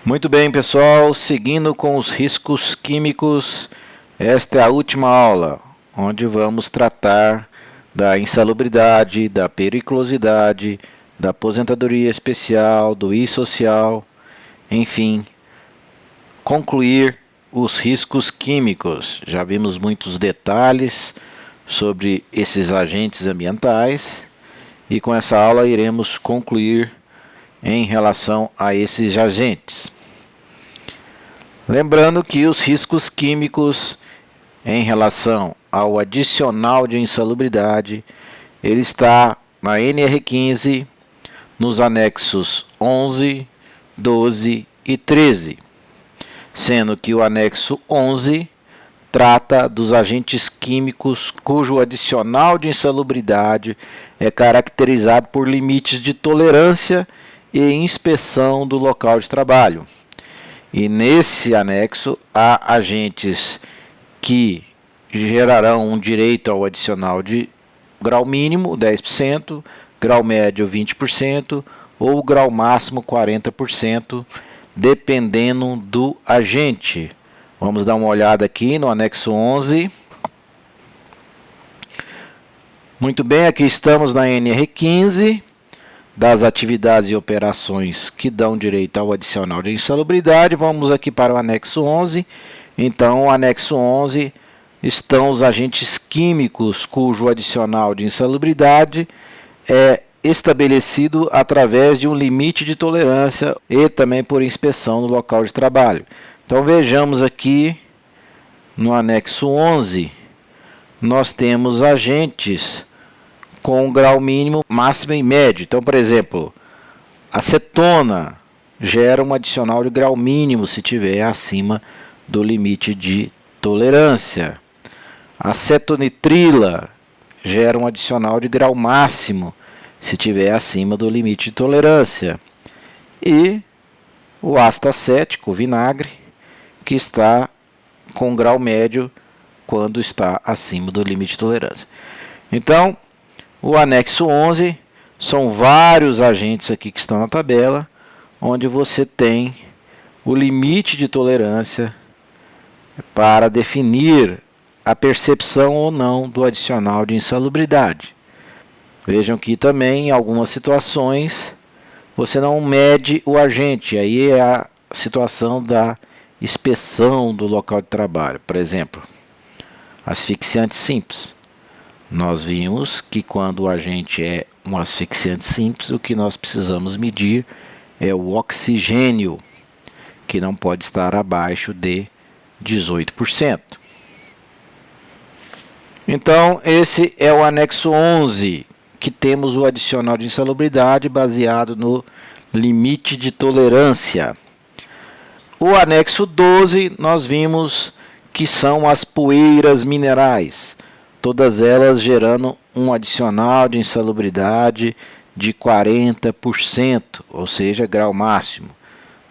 Muito bem, pessoal, seguindo com os riscos químicos, esta é a última aula, onde vamos tratar da insalubridade, da periculosidade, da aposentadoria especial, do I-social, enfim, concluir os riscos químicos. Já vimos muitos detalhes sobre esses agentes ambientais e com essa aula iremos concluir em relação a esses agentes. Lembrando que os riscos químicos em relação ao adicional de insalubridade, ele está na NR15, nos anexos 11, 12 e 13, sendo que o anexo 11 trata dos agentes químicos cujo adicional de insalubridade é caracterizado por limites de tolerância e inspeção do local de trabalho. E nesse anexo há agentes que gerarão um direito ao adicional de grau mínimo 10%, grau médio 20% ou grau máximo 40%, dependendo do agente. Vamos dar uma olhada aqui no anexo 11. Muito bem, aqui estamos na NR15. Das atividades e operações que dão direito ao adicional de insalubridade. Vamos aqui para o anexo 11. Então, o anexo 11 estão os agentes químicos cujo adicional de insalubridade é estabelecido através de um limite de tolerância e também por inspeção no local de trabalho. Então, vejamos aqui no anexo 11, nós temos agentes com grau mínimo, máximo e médio. Então, por exemplo, a acetona gera um adicional de grau mínimo se tiver acima do limite de tolerância. A acetonitrila gera um adicional de grau máximo se tiver acima do limite de tolerância. E o ácido acético, o vinagre, que está com grau médio quando está acima do limite de tolerância. Então, o anexo 11 são vários agentes aqui que estão na tabela, onde você tem o limite de tolerância para definir a percepção ou não do adicional de insalubridade. Vejam que também em algumas situações você não mede o agente, aí é a situação da inspeção do local de trabalho. Por exemplo, asfixiante simples. Nós vimos que quando o agente é um asfixiante simples, o que nós precisamos medir é o oxigênio, que não pode estar abaixo de 18%. Então, esse é o anexo 11, que temos o adicional de insalubridade baseado no limite de tolerância. O anexo 12, nós vimos que são as poeiras minerais, todas elas gerando um adicional de insalubridade de 40%, ou seja, grau máximo.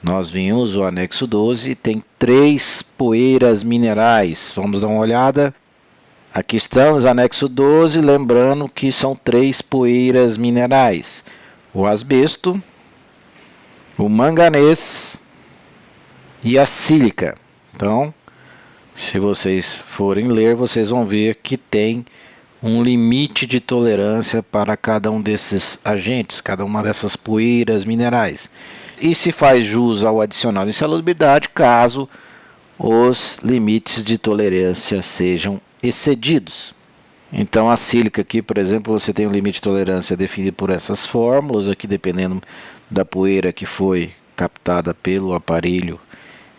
Nós vimos o anexo 12, tem 3 poeiras minerais. Vamos dar uma olhada. Aqui estamos, anexo 12, lembrando que são 3 poeiras minerais. O asbesto, o manganês e a sílica. Então, se vocês forem ler, vocês vão ver que tem um limite de tolerância para cada um desses agentes, cada uma dessas poeiras minerais. E se faz jus ao adicional de insalubridade caso os limites de tolerância sejam excedidos. Então a sílica aqui, por exemplo, você tem um limite de tolerância definido por essas fórmulas, aqui dependendo da poeira que foi captada pelo aparelho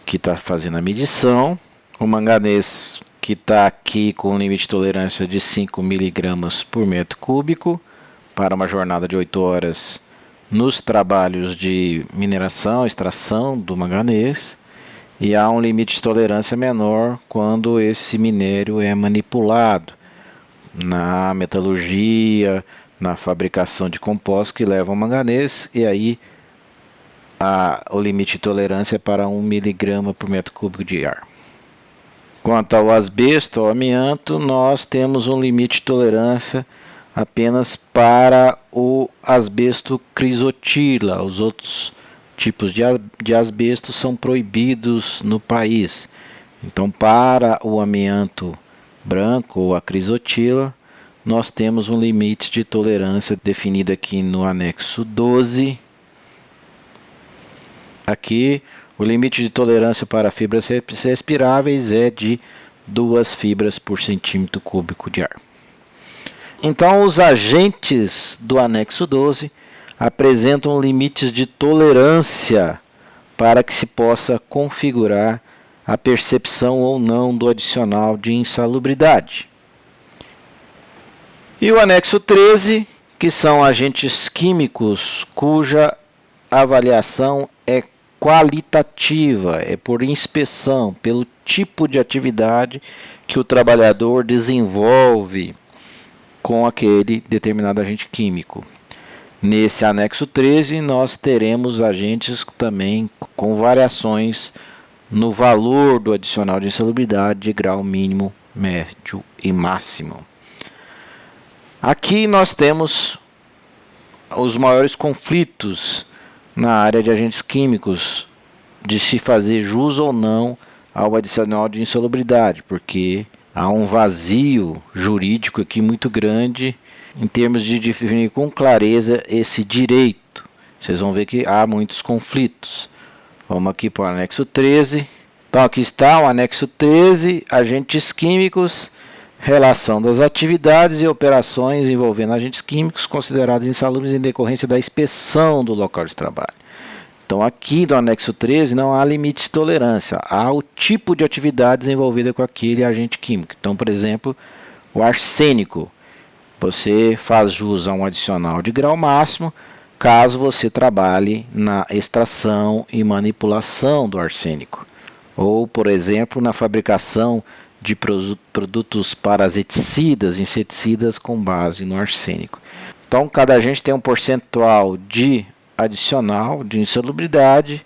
que está fazendo a medição. O manganês, que está aqui com um limite de tolerância de 5 mg por metro cúbico para uma jornada de 8 horas nos trabalhos de mineração, extração do manganês. E há um limite de tolerância menor quando esse minério é manipulado na metalurgia, na fabricação de compostos que levam manganês, e aí o limite de tolerância é para 1 mg por metro cúbico de ar. Quanto ao asbesto, ao amianto, nós temos um limite de tolerância apenas para o asbesto crisotila. Os outros tipos de asbesto são proibidos no país. Então, para o amianto branco ou a crisotila, nós temos um limite de tolerância definido aqui no anexo 12. Aqui, o limite de tolerância para fibras respiráveis é de 2 fibras por centímetro cúbico de ar. Então, os agentes do anexo 12 apresentam limites de tolerância para que se possa configurar a percepção ou não do adicional de insalubridade. E o anexo 13, que são agentes químicos cuja avaliação é qualitativa, é por inspeção, pelo tipo de atividade que o trabalhador desenvolve com aquele determinado agente químico. Nesse anexo 13, nós teremos agentes também com variações no valor do adicional de insalubridade de grau mínimo, médio e máximo. Aqui nós temos os maiores conflitos na área de agentes químicos, de se fazer jus ou não ao adicional de insalubridade, porque há um vazio jurídico aqui muito grande em termos de definir com clareza esse direito. Vocês vão ver que há muitos conflitos. Vamos aqui para o anexo 13. Então aqui está o anexo 13, agentes químicos, relação das atividades e operações envolvendo agentes químicos considerados insalubres em decorrência da inspeção do local de trabalho. Então aqui no anexo 13 não há limite de tolerância, há o tipo de atividades envolvida com aquele agente químico. Então, por exemplo, o arsênico, você faz jus a um adicional de grau máximo caso você trabalhe na extração e manipulação do arsênico. Ou, por exemplo, na fabricação de produtos parasiticidas, inseticidas com base no arsênico. Então, cada agente tem um percentual de adicional de insalubridade,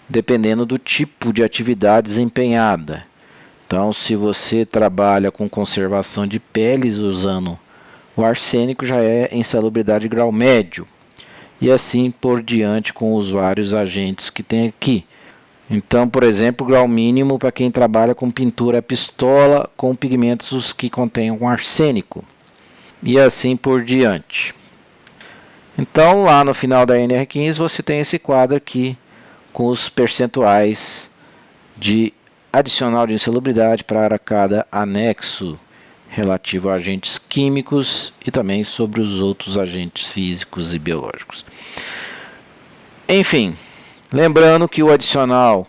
dependendo do tipo de atividade desempenhada. Então, se você trabalha com conservação de peles usando o arsênico, já é insalubridade grau médio. E assim por diante com os vários agentes que tem aqui. Então, por exemplo, grau mínimo para quem trabalha com pintura a pistola com pigmentos que contenham arsênico. E assim por diante. Então, lá no final da NR15 você tem esse quadro aqui com os percentuais de adicional de insalubridade para cada anexo relativo a agentes químicos e também sobre os outros agentes físicos e biológicos. Enfim, lembrando que o adicional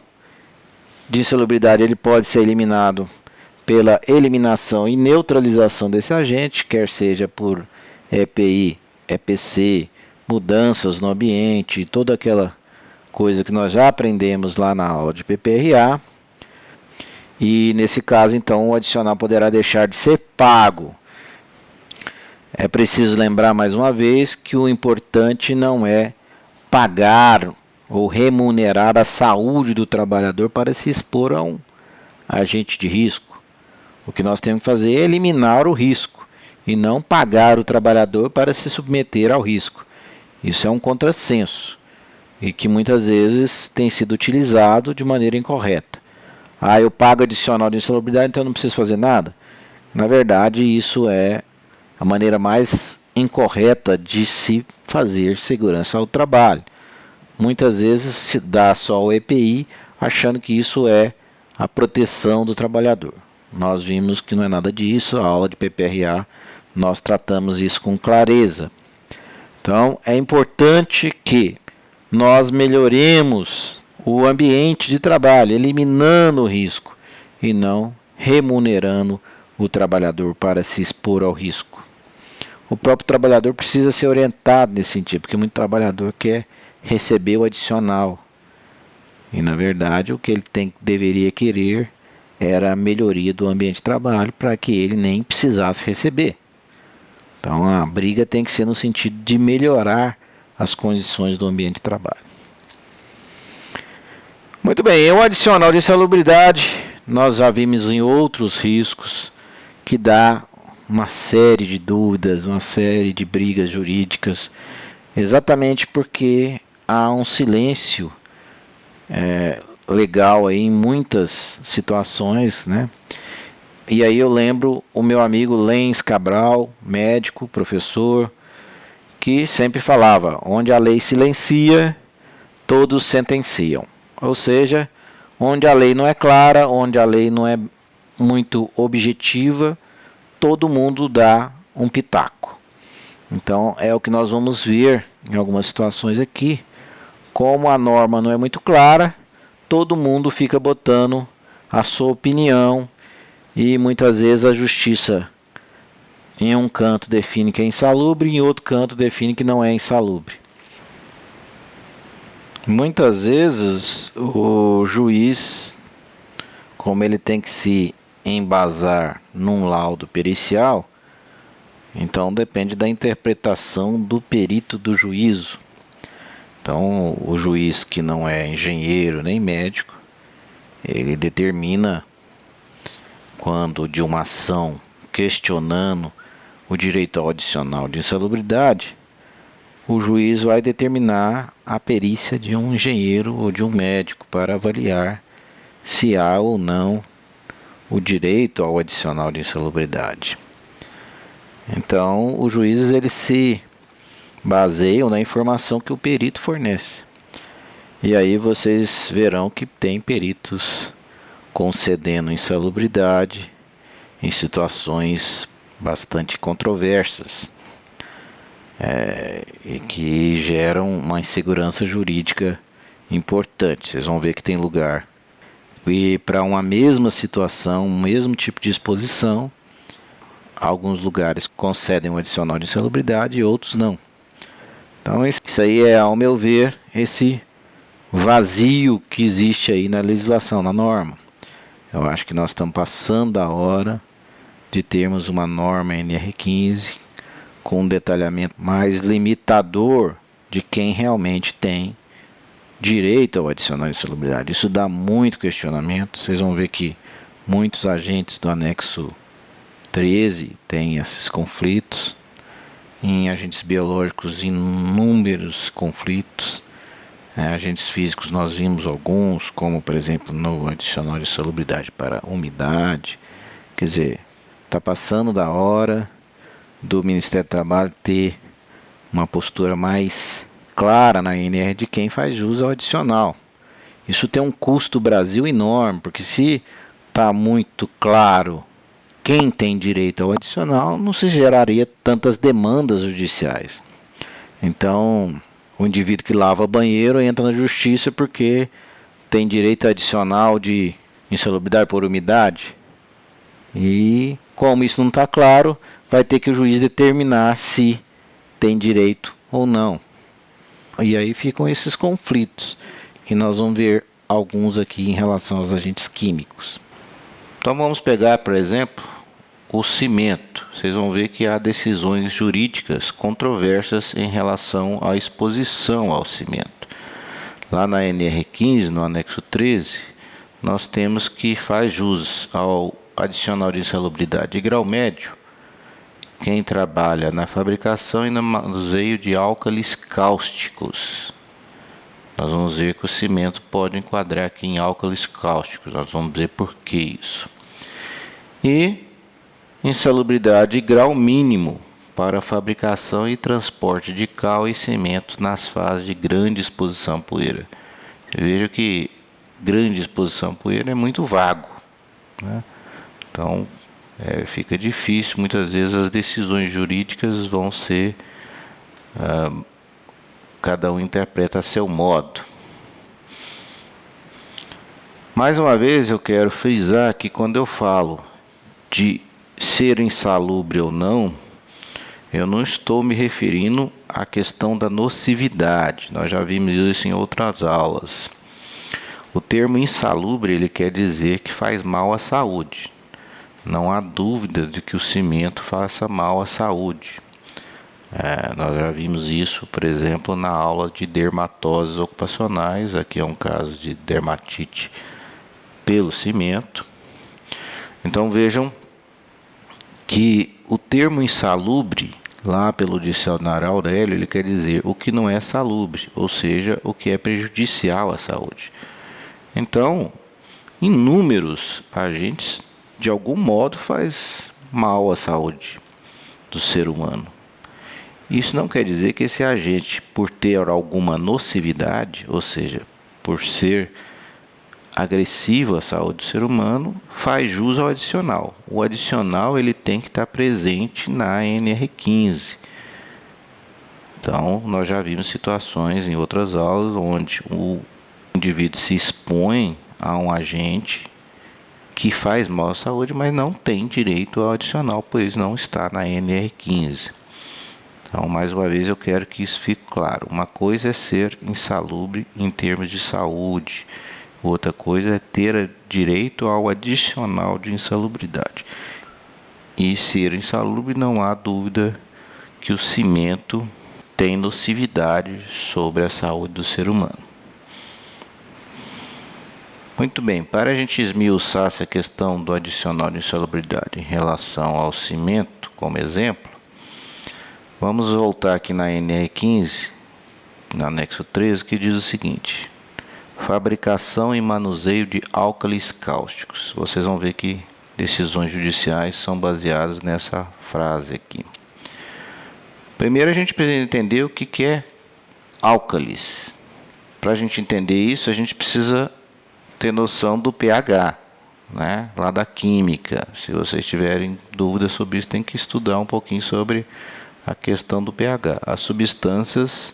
de insalubridade ele pode ser eliminado pela eliminação e neutralização desse agente, quer seja por EPI, EPC, mudanças no ambiente, toda aquela coisa que nós já aprendemos lá na aula de PPRA. E nesse caso, então, o adicional poderá deixar de ser pago. É preciso lembrar mais uma vez que o importante não é pagar ou remunerar a saúde do trabalhador para se expor a um agente de risco. O que nós temos que fazer é eliminar o risco e não pagar o trabalhador para se submeter ao risco. Isso é um contrassenso e que muitas vezes tem sido utilizado de maneira incorreta. Eu pago adicional de insalubridade, então eu não preciso fazer nada. Na verdade, isso é a maneira mais incorreta de se fazer segurança ao trabalho. Muitas vezes se dá só o EPI, achando que isso é a proteção do trabalhador. Nós vimos que não é nada disso, a aula de PPRA nós tratamos isso com clareza. Então, é importante que nós melhoremos o ambiente de trabalho, eliminando o risco e não remunerando o trabalhador para se expor ao risco. O próprio trabalhador precisa ser orientado nesse sentido, porque muito trabalhador quer receber o adicional. E na verdade o que ele deveria querer era a melhoria do ambiente de trabalho para que ele nem precisasse receber. Então a briga tem que ser no sentido de melhorar as condições do ambiente de trabalho. Muito bem, o adicional de insalubridade, nós já vimos em outros riscos, que dá uma série de dúvidas, uma série de brigas jurídicas, exatamente porque há um silêncio legal aí em muitas situações, né? E aí eu lembro o meu amigo Lenz Cabral, médico, professor, que sempre falava: onde a lei silencia, todos sentenciam. Ou seja, onde a lei não é clara, onde a lei não é muito objetiva, todo mundo dá um pitaco. Então é o que nós vamos ver em algumas situações aqui. Como a norma não é muito clara, todo mundo fica botando a sua opinião e muitas vezes a justiça em um canto define que é insalubre e em outro canto define que não é insalubre. Muitas vezes o juiz, como ele tem que se embasar num laudo pericial, então depende da interpretação do perito do juízo. Então o juiz que não é engenheiro nem médico, ele determina quando de uma ação questionando o direito ao adicional de insalubridade, o juiz vai determinar a perícia de um engenheiro ou de um médico para avaliar se há ou não o direito ao adicional de insalubridade. Então, os juízes eles se baseiam na informação que o perito fornece. E aí vocês verão que tem peritos concedendo insalubridade em situações bastante controversas e que geram uma insegurança jurídica importante. Vocês vão ver que tem lugar e para uma mesma situação, um mesmo tipo de exposição, alguns lugares concedem um adicional de insalubridade e outros não. Então isso aí é, ao meu ver, esse vazio que existe aí na legislação, na norma. Eu acho que nós estamos passando a hora de termos uma norma NR15 com um detalhamento mais limitador de quem realmente tem direito ao adicional de insalubridade. Isso dá muito questionamento. Vocês vão ver que muitos agentes do anexo 13 têm esses conflitos. Em agentes biológicos, inúmeros conflitos. Agentes físicos nós vimos alguns, como por exemplo no adicional de insalubridade para umidade. Quer dizer, está passando da hora do Ministério do Trabalho ter uma postura mais clara na NR de quem faz jus ao adicional. Isso tem um custo Brasil enorme, porque se está muito claro quem tem direito ao adicional, não se geraria tantas demandas judiciais. Então, o indivíduo que lava banheiro entra na justiça porque tem direito adicional de insalubridade por umidade. E como isso não está claro, vai ter que o juiz determinar se tem direito ou não. E aí ficam esses conflitos. E nós vamos ver alguns aqui em relação aos agentes químicos. Então vamos pegar, por exemplo, o cimento. Vocês vão ver que há decisões jurídicas controversas em relação à exposição ao cimento. Lá na NR15, no anexo 13, nós temos que faz jus ao adicional de insalubridade de grau médio quem trabalha na fabricação e no manuseio de álcalis cáusticos. Nós vamos ver que o cimento pode enquadrar aqui em álcalis cáusticos. Nós vamos ver por que isso. E insalubridade de grau mínimo para a fabricação e transporte de cal e cimento nas fases de grande exposição à poeira. Veja que grande exposição à poeira é muito vago, né? Então fica difícil, muitas vezes as decisões jurídicas vão ser, cada um interpreta a seu modo. Mais uma vez eu quero frisar que quando eu falo de ser insalubre ou não, eu não estou me referindo à questão da nocividade. Nós já vimos isso em outras aulas. O termo insalubre ele quer dizer que faz mal à saúde. Não há dúvida de que o cimento faça mal à saúde. Nós já vimos isso, por exemplo, na aula de dermatoses ocupacionais. Aqui é um caso de dermatite pelo cimento. Então vejam que o termo insalubre, lá pelo dicionário Aurélio, ele quer dizer o que não é salubre, ou seja, o que é prejudicial à saúde. Então, inúmeros agentes, de algum modo, faz mal à saúde do ser humano. Isso não quer dizer que esse agente, por ter alguma nocividade, ou seja, por ser agressivo à saúde do ser humano, faz jus ao adicional. O adicional ele tem que estar presente na NR15. Então, nós já vimos situações em outras aulas onde o indivíduo se expõe a um agente que faz mal à saúde, mas não tem direito ao adicional, pois não está na NR15. Então, mais uma vez, eu quero que isso fique claro. Uma coisa é ser insalubre em termos de saúde, outra coisa é ter direito ao adicional de insalubridade. E ser insalubre, não há dúvida que o cimento tem nocividade sobre a saúde do ser humano. Muito bem, para a gente esmiuçar essa questão do adicional de insalubridade em relação ao cimento, como exemplo, vamos voltar aqui na NR15, no anexo 13, que diz o seguinte: fabricação e manuseio de álcalis cáusticos. Vocês vão ver que decisões judiciais são baseadas nessa frase aqui. Primeiro a gente precisa entender o que é álcalis. Para a gente entender isso, a gente precisa ter noção do pH, né? Lá da química. Se vocês tiverem dúvidas sobre isso, tem que estudar um pouquinho sobre a questão do pH. As substâncias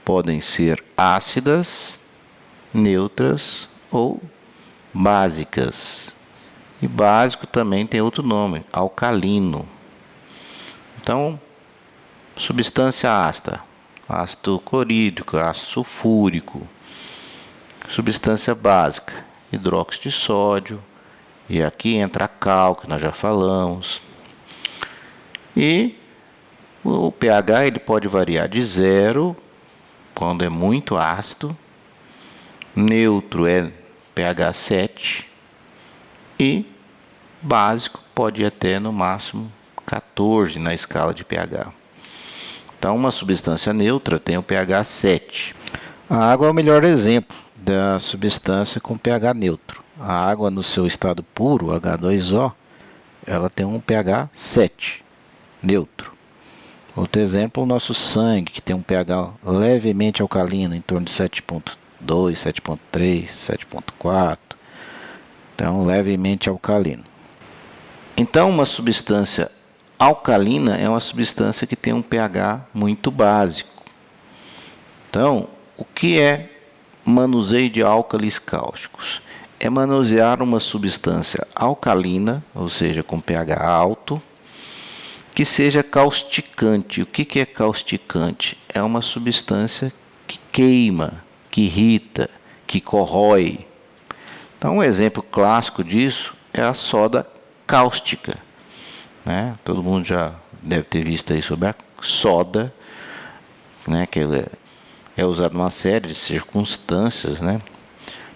podem ser ácidas, neutras ou básicas. E básico também tem outro nome, alcalino. Então, substância ácida, ácido clorídrico, ácido sulfúrico. Substância básica, hidróxido de sódio. E aqui entra cal, que nós já falamos. E o pH ele pode variar de 0, quando é muito ácido. Neutro é pH 7. E básico pode ir até no máximo 14 na escala de pH. Então, uma substância neutra tem o pH 7. A água é o melhor exemplo da substância com pH neutro. A água no seu estado puro, H2O, ela tem um pH 7, neutro. Outro exemplo, o nosso sangue, que tem um pH levemente alcalino, em torno de 7,2, 7,3, 7,4. Então, levemente alcalino. Então, uma substância alcalina é uma substância que tem um pH muito básico. Então, o que é manuseio de álcalis cáusticos? É manusear uma substância alcalina, ou seja, com pH alto, que seja causticante. O que é causticante? É uma substância que queima, que irrita, que corrói. Então, um exemplo clássico disso é a soda cáustica, né? Todo mundo já deve ter visto aí sobre a soda, né? Que é usada numa série de circunstâncias, né?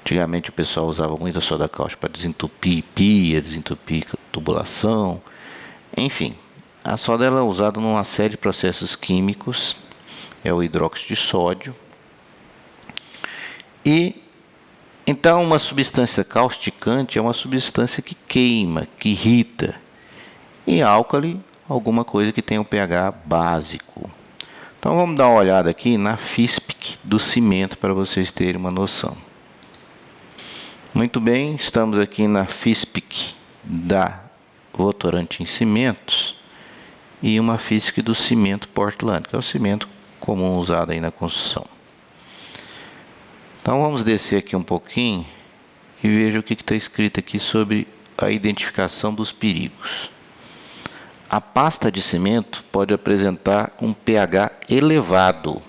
Antigamente o pessoal usava muito a soda cáustica para desentupir pia, desentupir tubulação, enfim. A soda ela é usada numa série de processos químicos, é o hidróxido de sódio. E então uma substância causticante é uma substância que queima, que irrita. E álcali, alguma coisa que tem um pH básico. Então vamos dar uma olhada aqui na FISPIC do cimento para vocês terem uma noção. Muito bem, estamos aqui na FISPIC da Votorantim Cimentos e uma FISPIC do cimento Portland, que é o cimento comum usado aí na construção. Então vamos descer aqui um pouquinho e veja o que está escrito aqui sobre a identificação dos perigos. A pasta de cimento pode apresentar um pH elevado,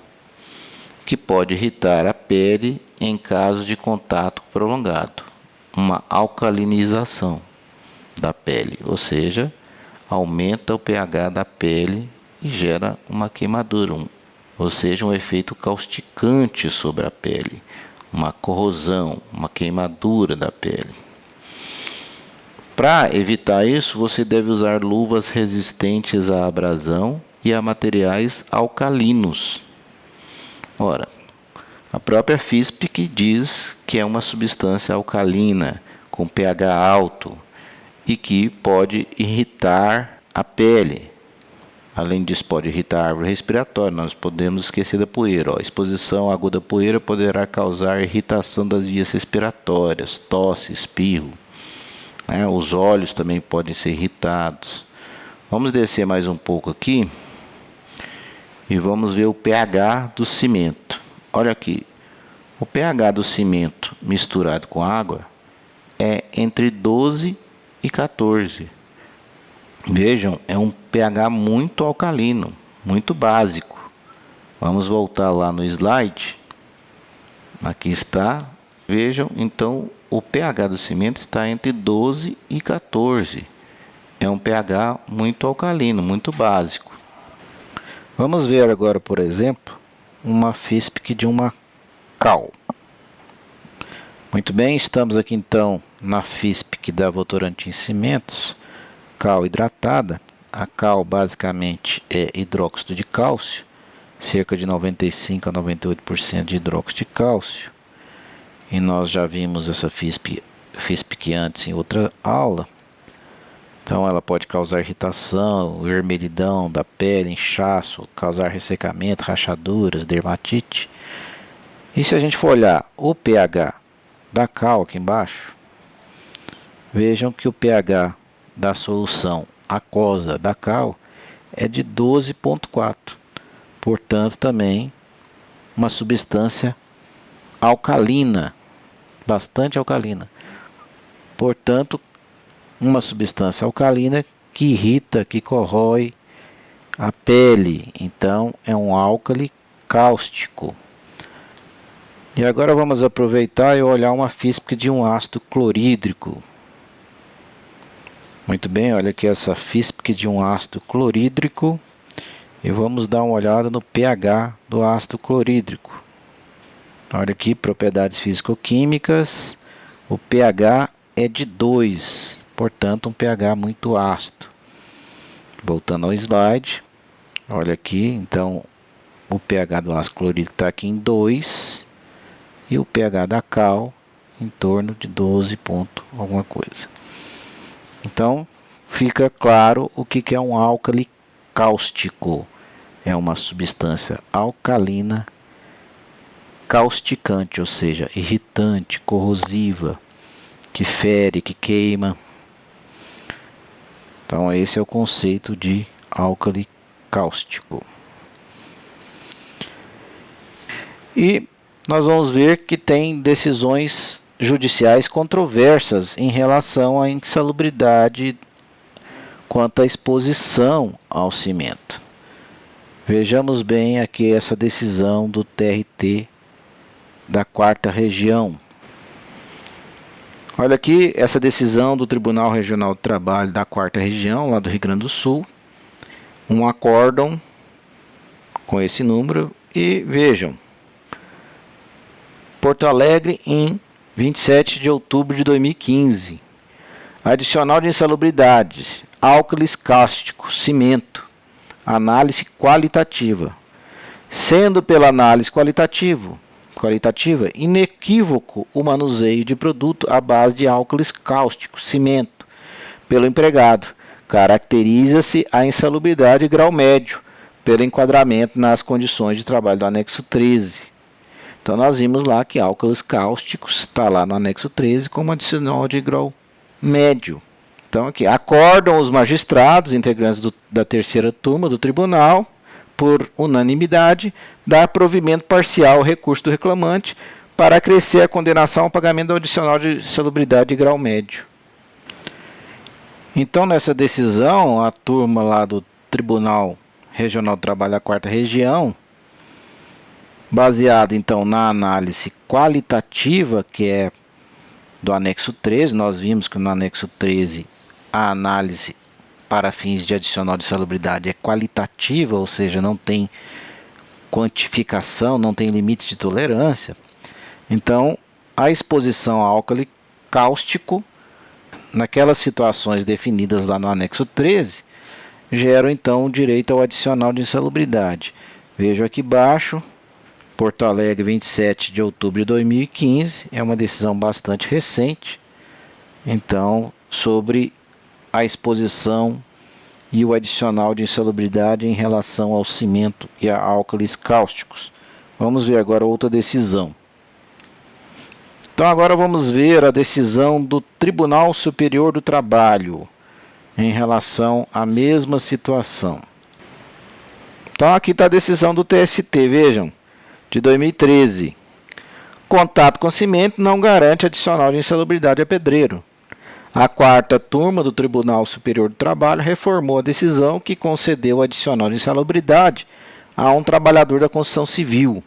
que pode irritar a pele em caso de contato prolongado, uma alcalinização da pele, ou seja, aumenta o pH da pele e gera uma queimadura, ou seja, um efeito causticante sobre a pele, uma corrosão, uma queimadura da pele. Para evitar isso, você deve usar luvas resistentes à abrasão e a materiais alcalinos. Ora, a própria FISP diz que é uma substância alcalina com pH alto e que pode irritar a pele. Além disso, pode irritar a árvore respiratória. Nós podemos esquecer da poeira. A exposição aguda à poeira poderá causar irritação das vias respiratórias, tosse, espirro. Os olhos também podem ser irritados. Vamos descer mais um pouco aqui e vamos ver o pH do cimento. Olha aqui, o pH do cimento misturado com água é entre 12 e 14. Vejam, é um pH muito alcalino, muito básico. Vamos voltar lá no slide. Aqui está. Vejam, então, o pH do cimento está entre 12 e 14. É um pH muito alcalino, muito básico. Vamos ver agora, por exemplo, uma FISP de uma cal. Muito bem, estamos aqui então na FISP da Votorantim Cimentos. Cal hidratada. A cal basicamente é hidróxido de cálcio, cerca de 95 a 98% de hidróxido de cálcio. E nós já vimos essa FISP antes em outra aula. Então ela pode causar irritação, vermelhidão da pele, inchaço, causar ressecamento, rachaduras, dermatite. E se a gente for olhar o pH da cal aqui embaixo, vejam que o pH da solução aquosa da cal é de 12,4. Portanto, também uma substância alcalina, bastante alcalina. Portanto, uma substância alcalina que irrita, que corrói a pele. Então, é um álcali cáustico. E agora vamos aproveitar e olhar uma FISP de um ácido clorídrico. Muito bem, olha aqui essa FISP de um ácido clorídrico e vamos dar uma olhada no pH do ácido clorídrico. Olha aqui, propriedades físico-químicas, o pH é de 2, portanto um pH muito ácido. Voltando ao slide, olha aqui, então o pH do ácido clorídrico está aqui em 2 e o pH da cal em torno de 12 ponto alguma coisa. Então, fica claro o que é um álcali cáustico. É uma substância alcalina causticante, ou seja, irritante, corrosiva, que fere, que queima. Então, esse é o conceito de álcali cáustico. E nós vamos ver que tem decisões judiciais controversas em relação à insalubridade quanto à exposição ao cimento. Vejamos bem aqui essa decisão do TRT da 4ª Região. Olha aqui essa decisão do Tribunal Regional do Trabalho da 4ª Região, lá do Rio Grande do Sul. Um acórdão com esse número e vejam. Porto Alegre em 27 de outubro de 2015. Adicional de insalubridade, álcalis cáusticos, cimento. Análise qualitativa. Sendo pela análise qualitativa inequívoco o manuseio de produto à base de álcalis cáusticos, cimento, pelo empregado. Caracteriza-se a insalubridade grau médio, pelo enquadramento nas condições de trabalho do anexo 13. Então, nós vimos lá que álcalis cáusticos está lá no anexo 13 como adicional de grau médio. Então, aqui, acordam os magistrados, integrantes da 3ª turma do tribunal, por unanimidade, dar provimento parcial ao recurso do reclamante para acrescer a condenação ao pagamento do adicional de insalubridade de grau médio. Então, nessa decisão, a turma lá do Tribunal Regional do Trabalho da 4ª Região, baseado então na análise qualitativa, que é do anexo 13, nós vimos que no anexo 13 a análise para fins de adicional de insalubridade é qualitativa, ou seja, não tem quantificação, não tem limite de tolerância. Então, a exposição a álcali cáustico, naquelas situações definidas lá no anexo 13, geram então o direito ao adicional de insalubridade. Vejo aqui embaixo, Porto Alegre, 27 de outubro de 2015, é uma decisão bastante recente, então, sobre a exposição e o adicional de insalubridade em relação ao cimento e a álcalis cáusticos. Vamos ver agora outra decisão. Então agora vamos ver a decisão do Tribunal Superior do Trabalho em relação à mesma situação. Então aqui está a decisão do TST, vejam, de 2013. Contato com cimento não garante adicional de insalubridade a pedreiro. A quarta turma do Tribunal Superior do Trabalho reformou a decisão que concedeu adicional de insalubridade a um trabalhador da construção civil.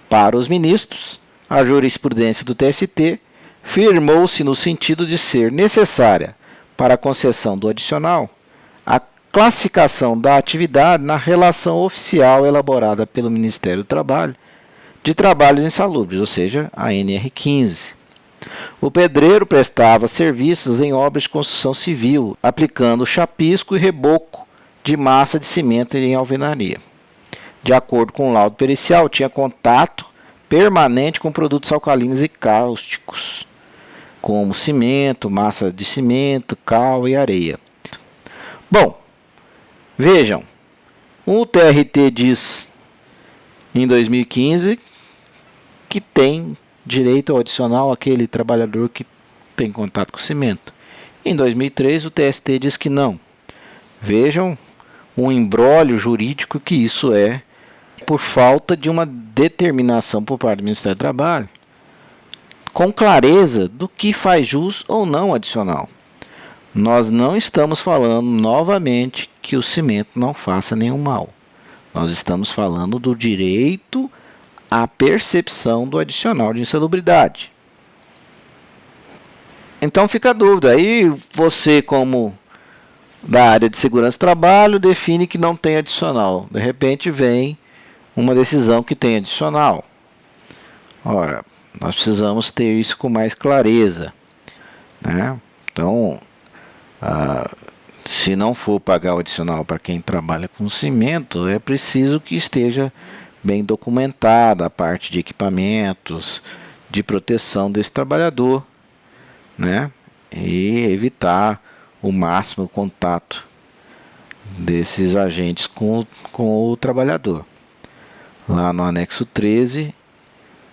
Para os ministros, a jurisprudência do TST firmou-se no sentido de ser necessária para a concessão do adicional a classificação da atividade na relação oficial elaborada pelo Ministério do Trabalho de trabalhos insalubres, ou seja, a NR15. O pedreiro prestava serviços em obras de construção civil, aplicando chapisco e reboco de massa de cimento em alvenaria. De acordo com o laudo pericial, tinha contato permanente com produtos alcalinos e cáusticos, como cimento, massa de cimento, cal e areia. Bom, vejam, o TRT diz em 2015 que tem direito ao adicional aquele trabalhador que tem contato com cimento. Em 2003, o TST diz que não. Vejam o imbróglio jurídico que isso é, por falta de uma determinação por parte do Ministério do Trabalho com clareza do que faz jus ou não adicional. Nós não estamos falando novamente que o cimento não faça nenhum mal. Nós estamos falando do direito à percepção do adicional de insalubridade. Então fica a dúvida. Aí você, como da área de segurança do trabalho, define que não tem adicional. De repente vem uma decisão que tem adicional. Ora, nós precisamos ter isso com mais clareza, né? Então, se não for pagar o adicional para quem trabalha com cimento, é preciso que esteja bem documentada a parte de equipamentos, de proteção desse trabalhador, né? E evitar o máximo contato desses agentes com o trabalhador. Lá no anexo 13,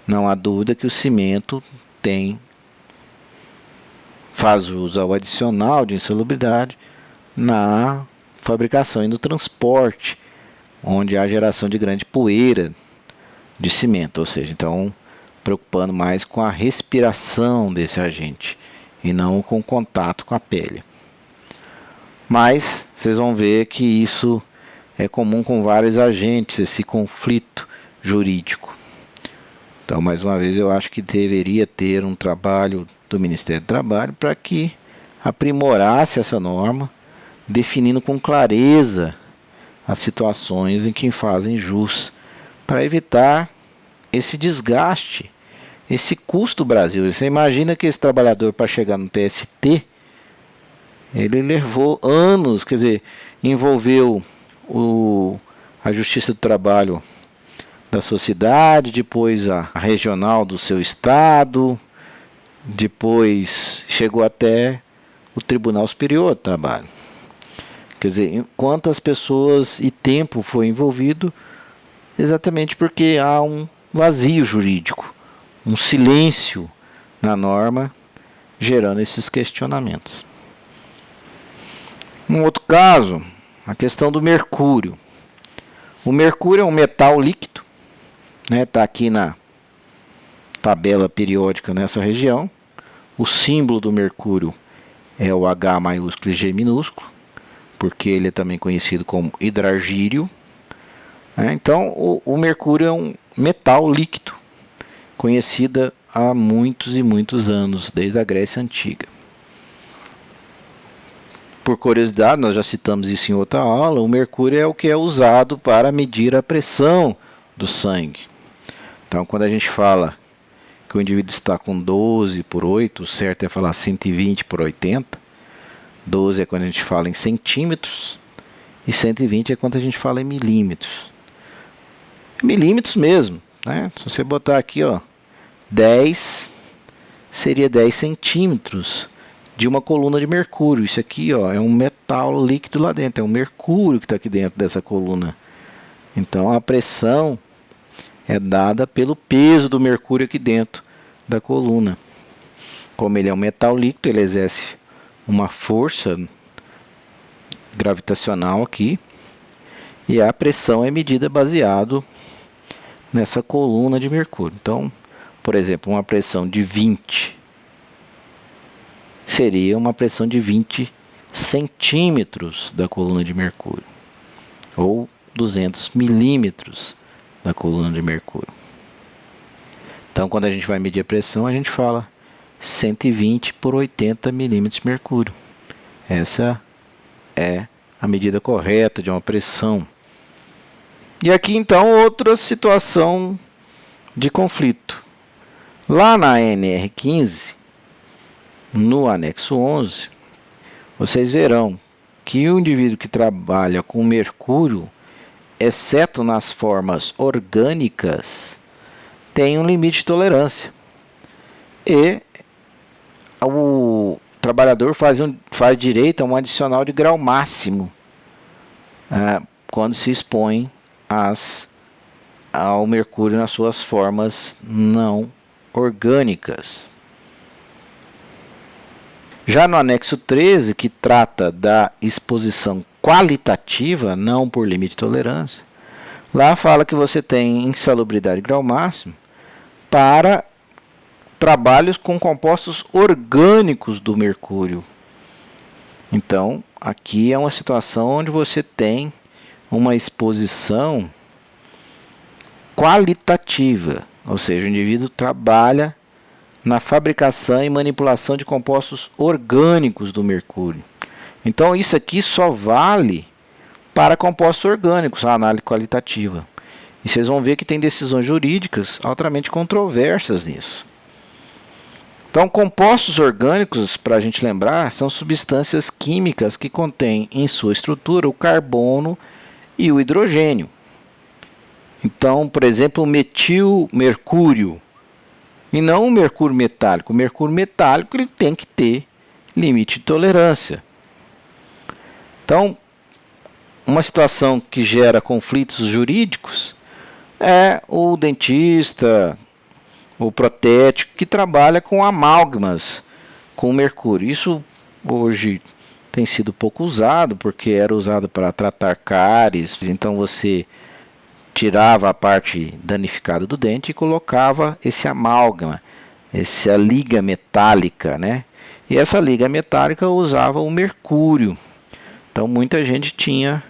não há dúvida que o cimento faz uso ao adicional de insalubridade na fabricação e no transporte, onde há geração de grande poeira de cimento, ou seja, então preocupando mais com a respiração desse agente e não com o contato com a pele. Mas vocês vão ver que isso é comum com vários agentes, esse conflito jurídico. Então, mais uma vez, eu acho que deveria ter um trabalho do Ministério do Trabalho para que aprimorasse essa norma, definindo com clareza as situações em que fazem jus, para evitar esse desgaste, esse custo do Brasil. Você imagina que esse trabalhador, para chegar no TST, ele levou anos, quer dizer, envolveu a Justiça do Trabalho da sua cidade, depois a regional do seu estado, depois chegou até o Tribunal Superior do Trabalho. Quer dizer, quantas pessoas e tempo foi envolvido, exatamente porque há um vazio jurídico, um silêncio na norma, gerando esses questionamentos. Um outro caso, a questão do mercúrio. O mercúrio é um metal líquido, né? Está aqui na tabela periódica nessa região. O símbolo do mercúrio é o H maiúsculo e G minúsculo, porque ele é também conhecido como hidrargírio. Então, o mercúrio é um metal líquido, conhecido há muitos e muitos anos, desde a Grécia Antiga. Por curiosidade, nós já citamos isso em outra aula, o mercúrio é o que é usado para medir a pressão do sangue. Então, quando a gente fala que o indivíduo está com 12/8, o certo é falar 120/80. 12 é quando a gente fala em centímetros e 120 é quando a gente fala em milímetros. Milímetros mesmo, né? Se você botar aqui, ó, 10 seria 10 centímetros de uma coluna de mercúrio. Isso aqui, ó, é um metal líquido lá dentro, é um mercúrio que está aqui dentro dessa coluna. Então a pressão é dada pelo peso do mercúrio aqui dentro da coluna. Como ele é um metal líquido, ele exerce uma força gravitacional aqui, e a pressão é medida baseado nessa coluna de mercúrio. Então, por exemplo, uma pressão de 20 seria uma pressão de 20 centímetros da coluna de mercúrio, ou 200 milímetros da coluna de mercúrio. Então, quando a gente vai medir a pressão, a gente fala 120 por 80 milímetros de mercúrio. Essa é a medida correta de uma pressão. E aqui então outra situação de conflito. Lá na NR15, no anexo 11, vocês verão que o indivíduo que trabalha com mercúrio, exceto nas formas orgânicas, tem um limite de tolerância. E o trabalhador faz direito a um adicional de grau máximo quando se expõe ao mercúrio nas suas formas não orgânicas. Já no anexo 13, que trata da exposição qualitativa, não por limite de tolerância, lá fala que você tem insalubridade grau máximo para trabalhos com compostos orgânicos do mercúrio. Então, aqui é uma situação onde você tem uma exposição qualitativa, ou seja, o indivíduo trabalha na fabricação e manipulação de compostos orgânicos do mercúrio. Então, isso aqui só vale para compostos orgânicos, a análise qualitativa. E vocês vão ver que tem decisões jurídicas altamente controversas nisso. Então, compostos orgânicos, para a gente lembrar, são substâncias químicas que contêm em sua estrutura o carbono e o hidrogênio. Então, por exemplo, o metilmercúrio, e não o mercúrio metálico. O mercúrio metálico ele tem que ter limite de tolerância. Então, uma situação que gera conflitos jurídicos é o dentista, o protético, que trabalha com amálgamas com mercúrio. Isso hoje tem sido pouco usado, porque era usado para tratar cáries. Então você tirava a parte danificada do dente e colocava esse amálgama, essa liga metálica, né? E essa liga metálica usava o mercúrio. Então muita gente tinha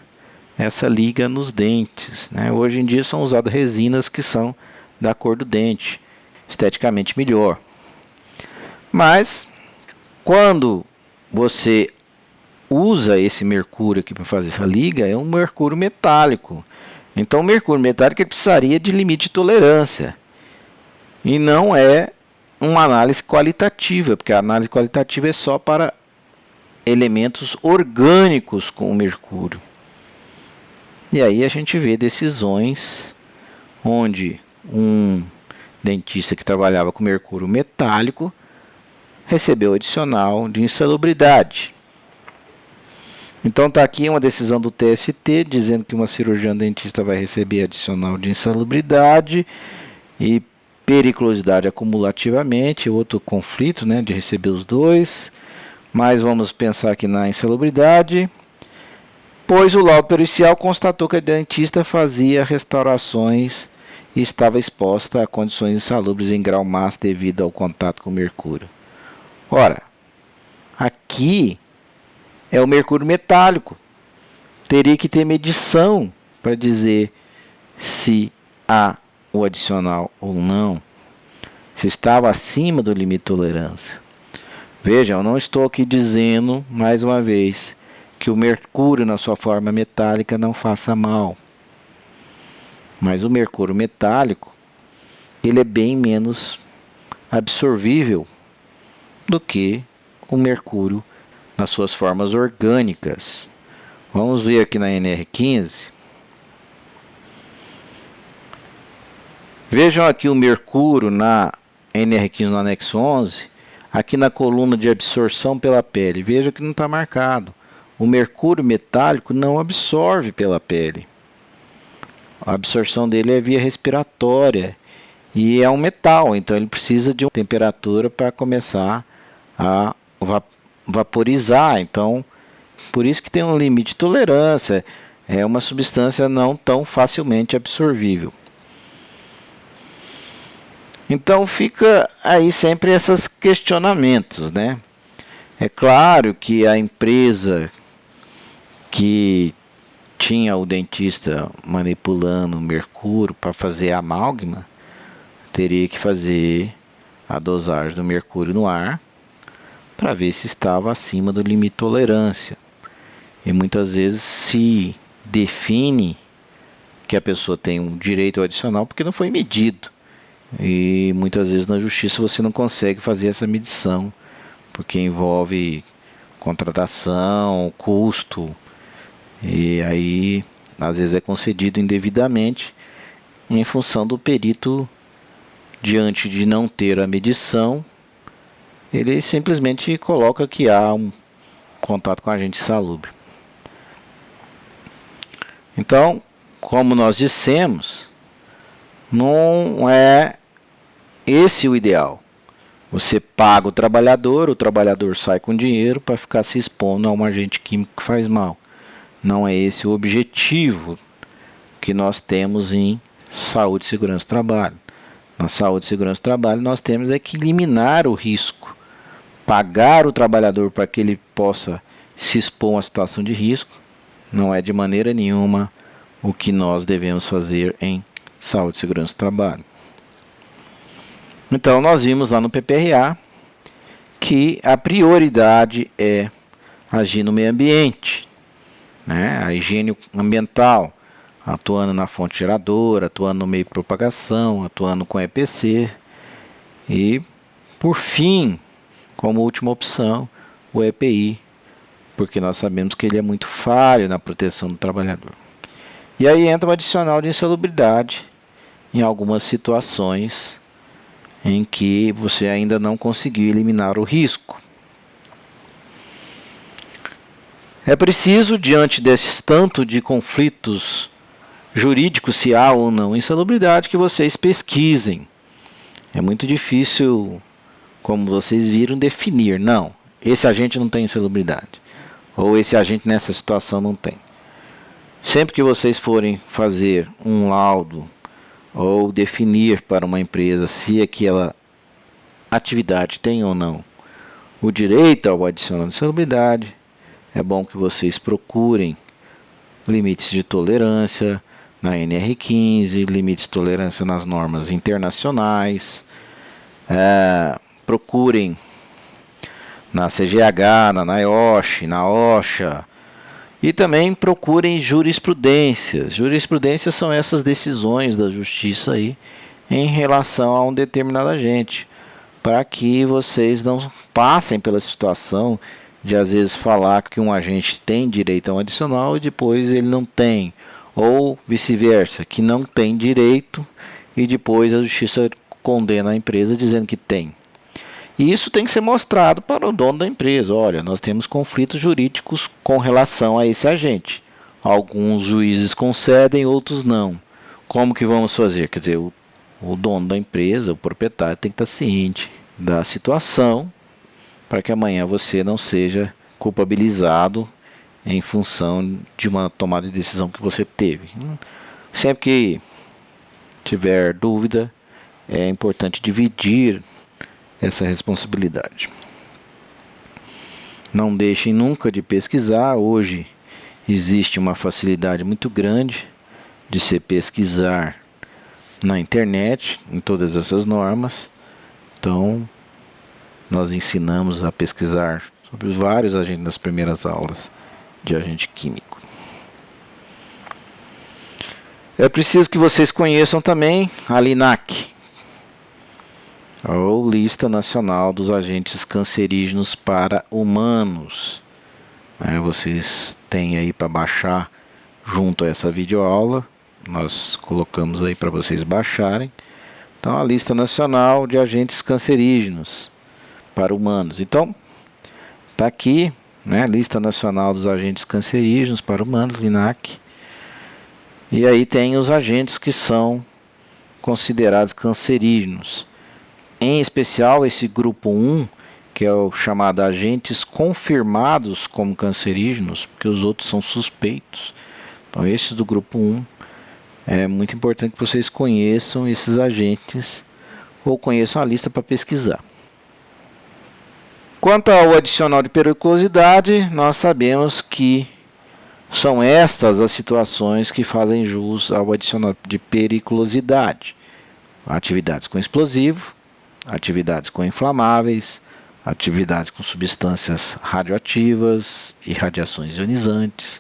essa liga nos dentes, né? Hoje em dia são usadas resinas que são da cor do dente, esteticamente melhor. Mas quando você usa esse mercúrio aqui para fazer essa liga, é um mercúrio metálico. Então o mercúrio metálico ele precisaria de limite de tolerância. E não é uma análise qualitativa, porque a análise qualitativa é só para elementos orgânicos com o mercúrio. E aí a gente vê decisões onde um dentista que trabalhava com mercúrio metálico recebeu adicional de insalubridade. Então está aqui uma decisão do TST dizendo que uma cirurgiã dentista vai receber adicional de insalubridade e periculosidade acumulativamente, outro conflito, né, de receber os dois. Mas vamos pensar aqui na insalubridade, pois o laudo pericial constatou que a dentista fazia restaurações e estava exposta a condições insalubres em grau máximo devido ao contato com o mercúrio. Ora, aqui é o mercúrio metálico. Teria que ter medição para dizer se há o adicional ou não, se estava acima do limite de tolerância. Veja, eu não estou aqui dizendo, mais uma vez, que o mercúrio na sua forma metálica não faça mal. Mas o mercúrio metálico, ele é bem menos absorvível do que o mercúrio nas suas formas orgânicas. Vamos ver aqui na NR15. Vejam aqui o mercúrio na NR15 no anexo 11, aqui na coluna de absorção pela pele. Veja que não está marcado. O mercúrio metálico não absorve pela pele. A absorção dele é via respiratória e é um metal, então ele precisa de uma temperatura para começar a vaporizar. Então, por isso que tem um limite de tolerância. É uma substância não tão facilmente absorvível. Então fica aí sempre esses questionamentos, né? É claro que a empresa que tinha o dentista manipulando o mercúrio para fazer amálgama teria que fazer a dosagem do mercúrio no ar para ver se estava acima do limite de tolerância. E muitas vezes se define que a pessoa tem um direito adicional porque não foi medido. E muitas vezes na justiça você não consegue fazer essa medição, porque envolve contratação, custo, e aí às vezes é concedido indevidamente em função do perito, diante de não ter a medição, ele simplesmente coloca que há um contato com agente insalubre. Então, como nós dissemos, não é esse o ideal. Você paga o trabalhador sai com dinheiro para ficar se expondo a um agente químico que faz mal. Não é esse o objetivo que nós temos em saúde e segurança do trabalho. Na saúde e segurança do trabalho nós temos é que eliminar o risco, pagar o trabalhador para que ele possa se expor a uma situação de risco. Não é de maneira nenhuma o que nós devemos fazer em saúde e segurança do trabalho. Então nós vimos lá no PPRA que a prioridade é agir no meio ambiente, né? A higiene ambiental, atuando na fonte geradora, atuando no meio de propagação, atuando com EPC e, por fim, como última opção, o EPI, porque nós sabemos que ele é muito falho na proteção do trabalhador. E aí entra o adicional de insalubridade em algumas situações em que você ainda não conseguiu eliminar o risco. É preciso, diante desses tanto de conflitos jurídicos, se há ou não insalubridade, que vocês pesquisem. É muito difícil, como vocês viram, definir. Não, esse agente não tem insalubridade. Ou esse agente nessa situação não tem. Sempre que vocês forem fazer um laudo ou definir para uma empresa se aquela atividade tem ou não o direito ao adicional de insalubridade, é bom que vocês procurem limites de tolerância na NR15, limites de tolerância nas normas internacionais, procurem na CGH, na NIOSH, na OSHA, e também procurem jurisprudências. Jurisprudências são essas decisões da justiça aí em relação a um determinado agente, para que vocês não passem pela situação de às vezes falar que um agente tem direito a um adicional e depois ele não tem, ou vice-versa, que não tem direito e depois a justiça condena a empresa dizendo que tem. E isso tem que ser mostrado para o dono da empresa. Olha, nós temos conflitos jurídicos com relação a esse agente. Alguns juízes concedem, outros não. Como que vamos fazer? Quer dizer, o dono da empresa, o proprietário, tem que estar ciente da situação para que amanhã você não seja culpabilizado em função de uma tomada de decisão que você teve. Sempre que tiver dúvida, é importante dividir essa responsabilidade. Não deixem nunca de pesquisar. Hoje existe uma facilidade muito grande de se pesquisar na internet, em todas essas normas. Então, nós ensinamos a pesquisar sobre vários agentes nas primeiras aulas de agente químico. É preciso que vocês conheçam também a LINAC, ou Lista Nacional dos Agentes Cancerígenos para Humanos. Vocês têm aí para baixar junto a essa videoaula. Nós colocamos aí para vocês baixarem. Então, a lista nacional de agentes cancerígenos para humanos. Então, está aqui, lista nacional dos agentes cancerígenos para humanos, LINAC. E aí tem os agentes que são considerados cancerígenos. Em especial esse grupo 1, que é o chamado agentes confirmados como cancerígenos, porque os outros são suspeitos. Então, esses do grupo 1, é muito importante que vocês conheçam esses agentes ou conheçam a lista para pesquisar. Quanto ao adicional de periculosidade, nós sabemos que são estas as situações que fazem jus ao adicional de periculosidade: atividades com explosivo, atividades com inflamáveis, atividades com substâncias radioativas e radiações ionizantes,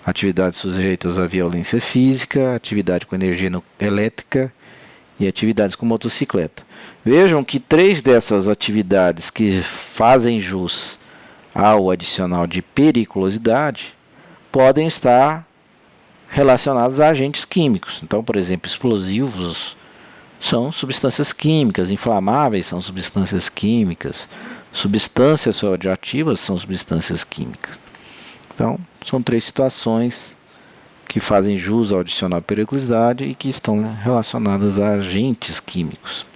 atividades sujeitas à violência física, atividade com energia elétrica e atividades com motocicleta. Vejam que 3 dessas atividades que fazem jus ao adicional de periculosidade podem estar relacionadas a agentes químicos. Então, por exemplo, explosivos são substâncias químicas, inflamáveis são substâncias químicas, substâncias radioativas são substâncias químicas. Então, são 3 situações que fazem jus ao adicional de periculosidade e que estão relacionadas a agentes químicos.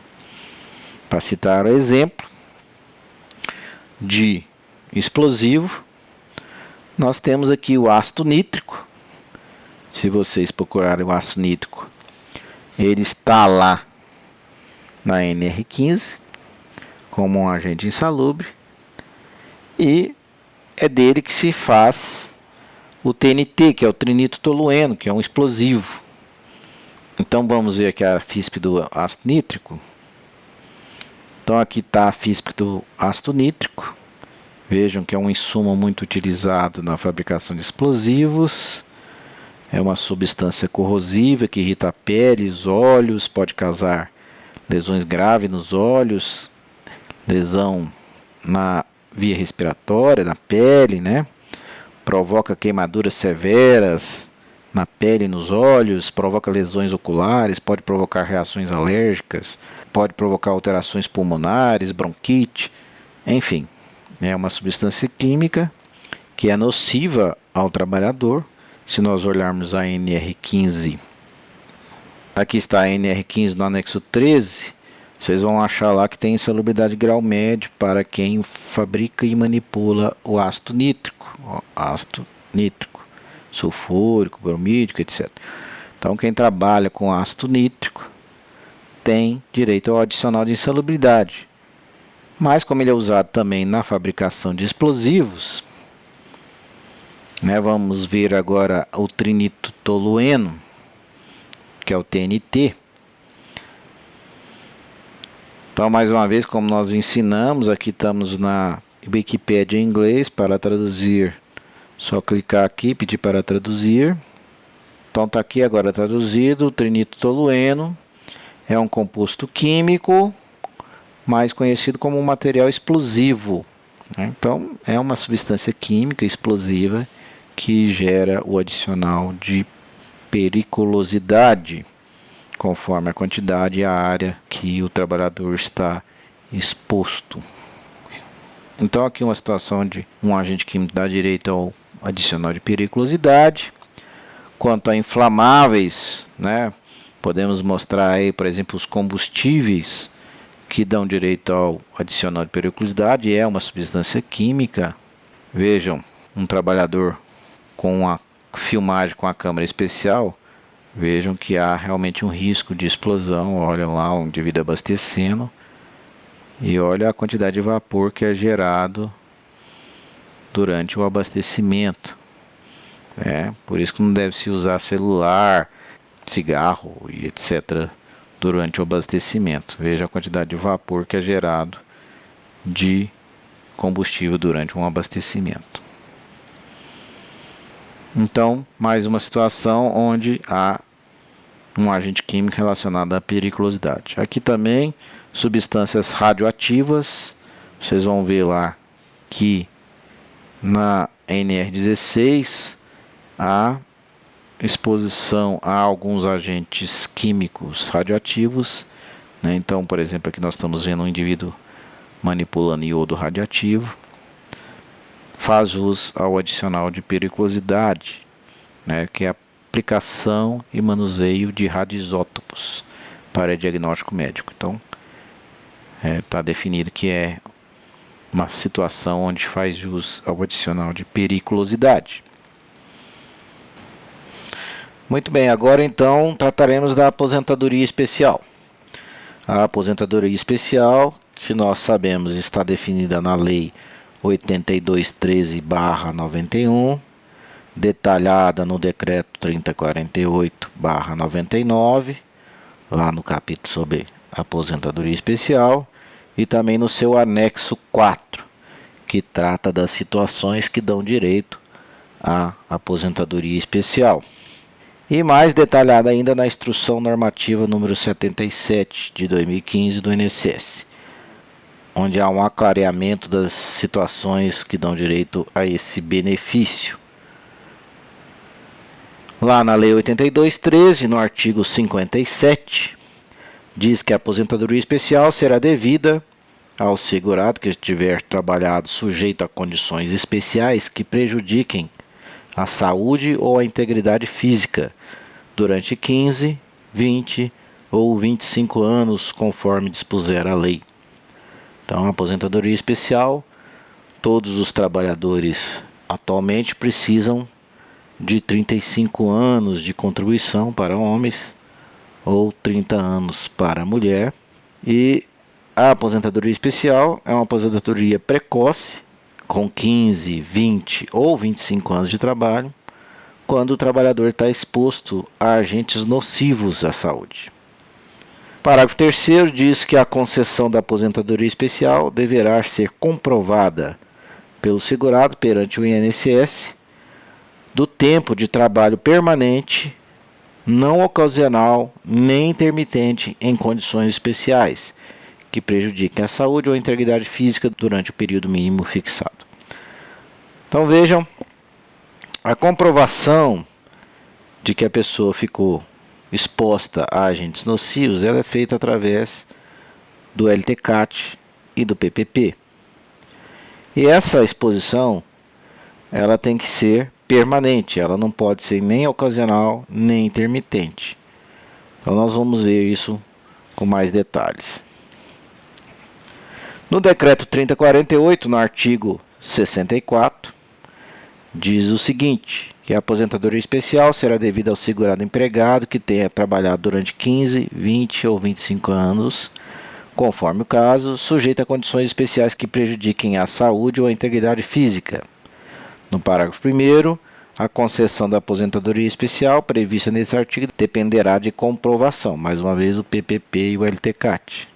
Para citar o exemplo de explosivo, nós temos aqui o ácido nítrico. Se vocês procurarem o ácido nítrico, ele está lá na NR15 como um agente insalubre, e é dele que se faz o TNT, que é o trinitotolueno, que é um explosivo. Então vamos ver aqui a FISP do ácido nítrico. Então aqui está a FISP do ácido nítrico. Vejam que é um insumo muito utilizado na fabricação de explosivos. É uma substância corrosiva que irrita a pele, os olhos, pode causar lesões graves nos olhos, lesão na via respiratória, na pele, provoca queimaduras severas na pele e nos olhos, provoca lesões oculares, pode provocar reações alérgicas, pode provocar alterações pulmonares, bronquite, enfim. É uma substância química que é nociva ao trabalhador. Se nós olharmos a NR15, aqui está a NR15 no anexo 13, vocês vão achar lá que tem insalubridade grau médio para quem fabrica e manipula o ácido nítrico, sulfúrico, bromídico, etc. Então, quem trabalha com ácido nítrico tem direito ao adicional de insalubridade. Mas, como ele é usado também na fabricação de explosivos, vamos ver agora o trinitotolueno, que é o TNT. Então, mais uma vez, como nós ensinamos, aqui estamos na Wikipédia em inglês. Para traduzir, só clicar aqui, pedir para traduzir. Então, está aqui agora traduzido. O trinitotolueno é um composto químico mais conhecido como um material explosivo. Então, é uma substância química explosiva que gera o adicional de periculosidade, conforme a quantidade e a área que o trabalhador está exposto. Então, aqui uma situação de um agente químico dá direito ao adicional de periculosidade. Quanto a inflamáveis, podemos mostrar aí, por exemplo, os combustíveis que dão direito ao adicional de periculosidade. É uma substância química. Vejam, um trabalhador com a filmagem com a câmera especial, vejam que há realmente um risco de explosão. Olha lá o indivíduo abastecendo e olha a quantidade de vapor que é gerado durante o abastecimento. Por isso que não deve se usar celular, cigarro e etc. durante o abastecimento. Veja a quantidade de vapor que é gerado de combustível durante um abastecimento. Então, mais uma situação onde há um agente químico relacionado à periculosidade. Aqui também, substâncias radioativas. Vocês vão ver lá que na NR16, a exposição a alguns agentes químicos radioativos, né? Então, por exemplo, aqui nós estamos vendo um indivíduo manipulando iodo radioativo, faz jus ao adicional de periculosidade, né? Que é a aplicação e manuseio de radioisótopos para diagnóstico médico. Então, está definido que é uma situação onde faz jus ao adicional de periculosidade. Muito bem, agora então trataremos da aposentadoria especial. A aposentadoria especial, que nós sabemos está definida na Lei 8213/91, detalhada no Decreto 3048/99, lá no capítulo sobre aposentadoria especial, e também no seu anexo 4, que trata das situações que dão direito à aposentadoria especial. E mais detalhada ainda na Instrução Normativa número 77 de 2015 do INSS, onde há um aclareamento das situações que dão direito a esse benefício. Lá na Lei 8213, no artigo 57, diz que a aposentadoria especial será devida ao segurado que estiver trabalhado sujeito a condições especiais que prejudiquem a saúde ou a integridade física durante 15, 20 ou 25 anos, conforme dispuser a lei. Então, a aposentadoria especial, todos os trabalhadores atualmente precisam de 35 anos de contribuição para homens ou 30 anos para mulher. E a aposentadoria especial é uma aposentadoria precoce, com 15, 20 ou 25 anos de trabalho, quando o trabalhador está exposto a agentes nocivos à saúde. Parágrafo 3º diz que a concessão da aposentadoria especial deverá ser comprovada pelo segurado perante o INSS do tempo de trabalho permanente, não ocasional nem intermitente em condições especiais que prejudiquem a saúde ou a integridade física durante o período mínimo fixado. Então vejam, a comprovação de que a pessoa ficou exposta a agentes nocivos, ela é feita através do LTCAT e do PPP. E essa exposição, ela tem que ser permanente, ela não pode ser nem ocasional, nem intermitente. Então nós vamos ver isso com mais detalhes. No Decreto 3048, no artigo 64, diz o seguinte, que a aposentadoria especial será devida ao segurado empregado que tenha trabalhado durante 15, 20 ou 25 anos, conforme o caso, sujeito a condições especiais que prejudiquem a saúde ou a integridade física. No parágrafo 1º, a concessão da aposentadoria especial prevista nesse artigo dependerá de comprovação, mais uma vez o PPP e o LTCAT,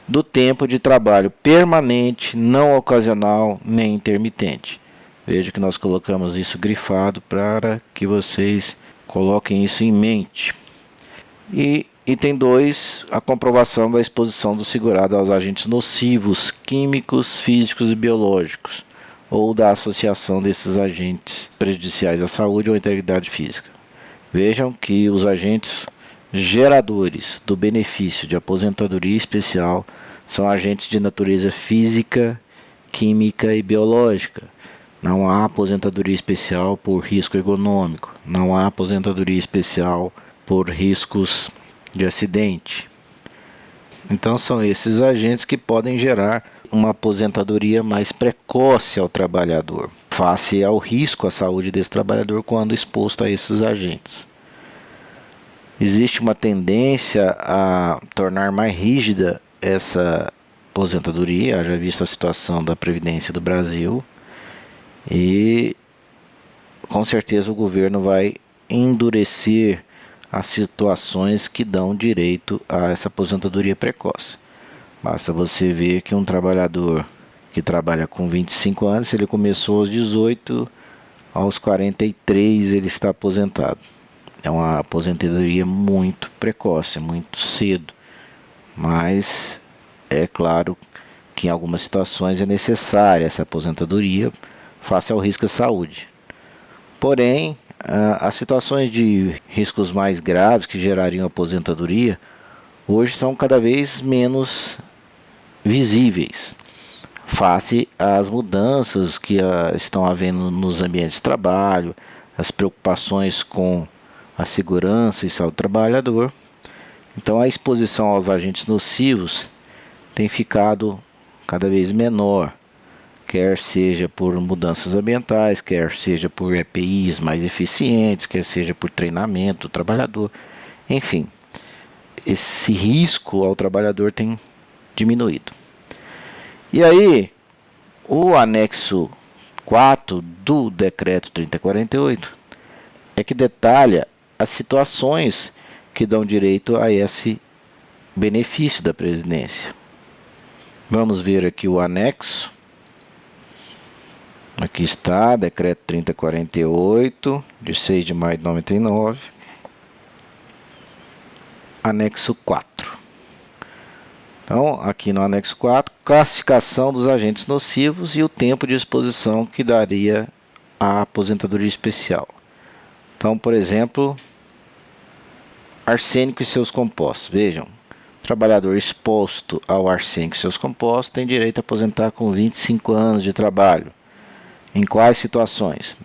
do tempo de trabalho permanente, não ocasional nem intermitente. Veja que nós colocamos isso grifado para que vocês coloquem isso em mente. E item 2, a comprovação da exposição do segurado aos agentes nocivos, químicos, físicos e biológicos, ou da associação desses agentes prejudiciais à saúde ou à integridade física. Vejam que os agentes geradores do benefício de aposentadoria especial são agentes de natureza física, química e biológica. Não há aposentadoria especial por risco ergonômico, não há aposentadoria especial por riscos de acidente. Então são esses agentes que podem gerar uma aposentadoria mais precoce ao trabalhador, face ao risco à saúde desse trabalhador quando exposto a esses agentes. Existe uma tendência a tornar mais rígida essa aposentadoria, haja visto a situação da Previdência do Brasil, e com certeza o governo vai endurecer as situações que dão direito a essa aposentadoria precoce. Basta você ver que um trabalhador que trabalha com 25 anos, se ele começou aos 18, aos 43 ele está aposentado. É uma aposentadoria muito precoce, muito cedo, mas é claro que em algumas situações é necessária essa aposentadoria face ao risco à saúde. Porém, as situações de riscos mais graves que gerariam aposentadoria hoje são cada vez menos visíveis, face às mudanças que estão havendo nos ambientes de trabalho, as preocupações com a segurança e saúde do trabalhador. Então a exposição aos agentes nocivos tem ficado cada vez menor, quer seja por mudanças ambientais, quer seja por EPIs mais eficientes, quer seja por treinamento do trabalhador. Enfim, esse risco ao trabalhador tem diminuído. E aí, o anexo 4 do decreto 3048 é que detalha as situações que dão direito a esse benefício da previdência. Vamos ver aqui o anexo. Aqui está, decreto 3048, de 6 de maio de 99. Anexo 4. Então, aqui no anexo 4, classificação dos agentes nocivos e o tempo de exposição que daria a aposentadoria especial. Então, por exemplo, arsênico e seus compostos. Vejam, trabalhador exposto ao arsênico e seus compostos tem direito a aposentar com 25 anos de trabalho. Em quais situações?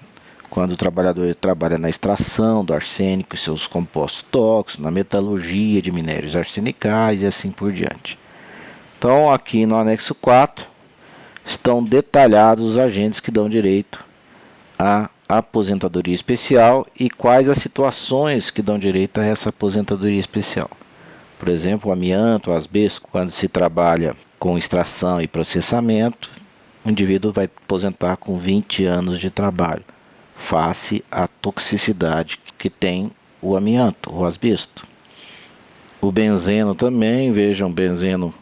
Quando o trabalhador trabalha na extração do arsênico e seus compostos tóxicos, na metalurgia de minérios arsenicais e assim por diante. Então, aqui no anexo 4, estão detalhados os agentes que dão direito à aposentadoria especial e quais as situações que dão direito a essa aposentadoria especial. Por exemplo, o amianto, o asbesto, quando se trabalha com extração e processamento, o indivíduo vai aposentar com 20 anos de trabalho, face à toxicidade que tem o amianto, o asbesto. O benzeno também, vejam, o benzeno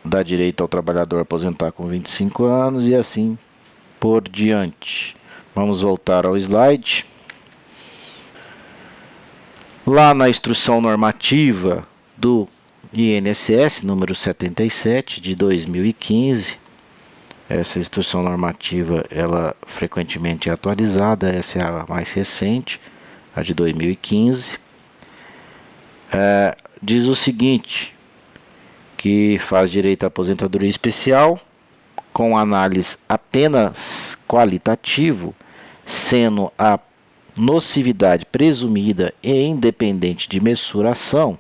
dá direito ao trabalhador a aposentar com 25 anos e assim por diante. Vamos voltar ao slide. Lá na instrução normativa do INSS, número 77, de 2015, essa instrução normativa, ela frequentemente é atualizada, essa é a mais recente, a de 2015, diz o seguinte, que faz direito à aposentadoria especial, com análise apenas qualitativo, sendo a nocividade presumida e independente de mensuração,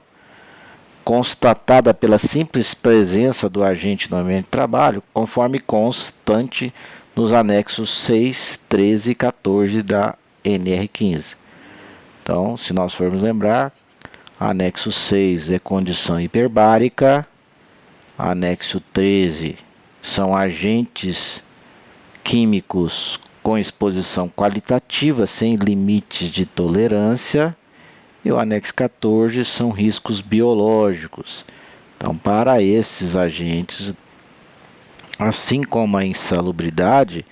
constatada pela simples presença do agente no ambiente de trabalho, conforme constante nos anexos 6, 13 e 14 da NR15. Então, se nós formos lembrar, anexo 6 é condição hiperbárica, anexo 13 são agentes químicos com exposição qualitativa sem limites de tolerância, e o anexo 14 são riscos biológicos. Então, para esses agentes, assim como a insalubridade,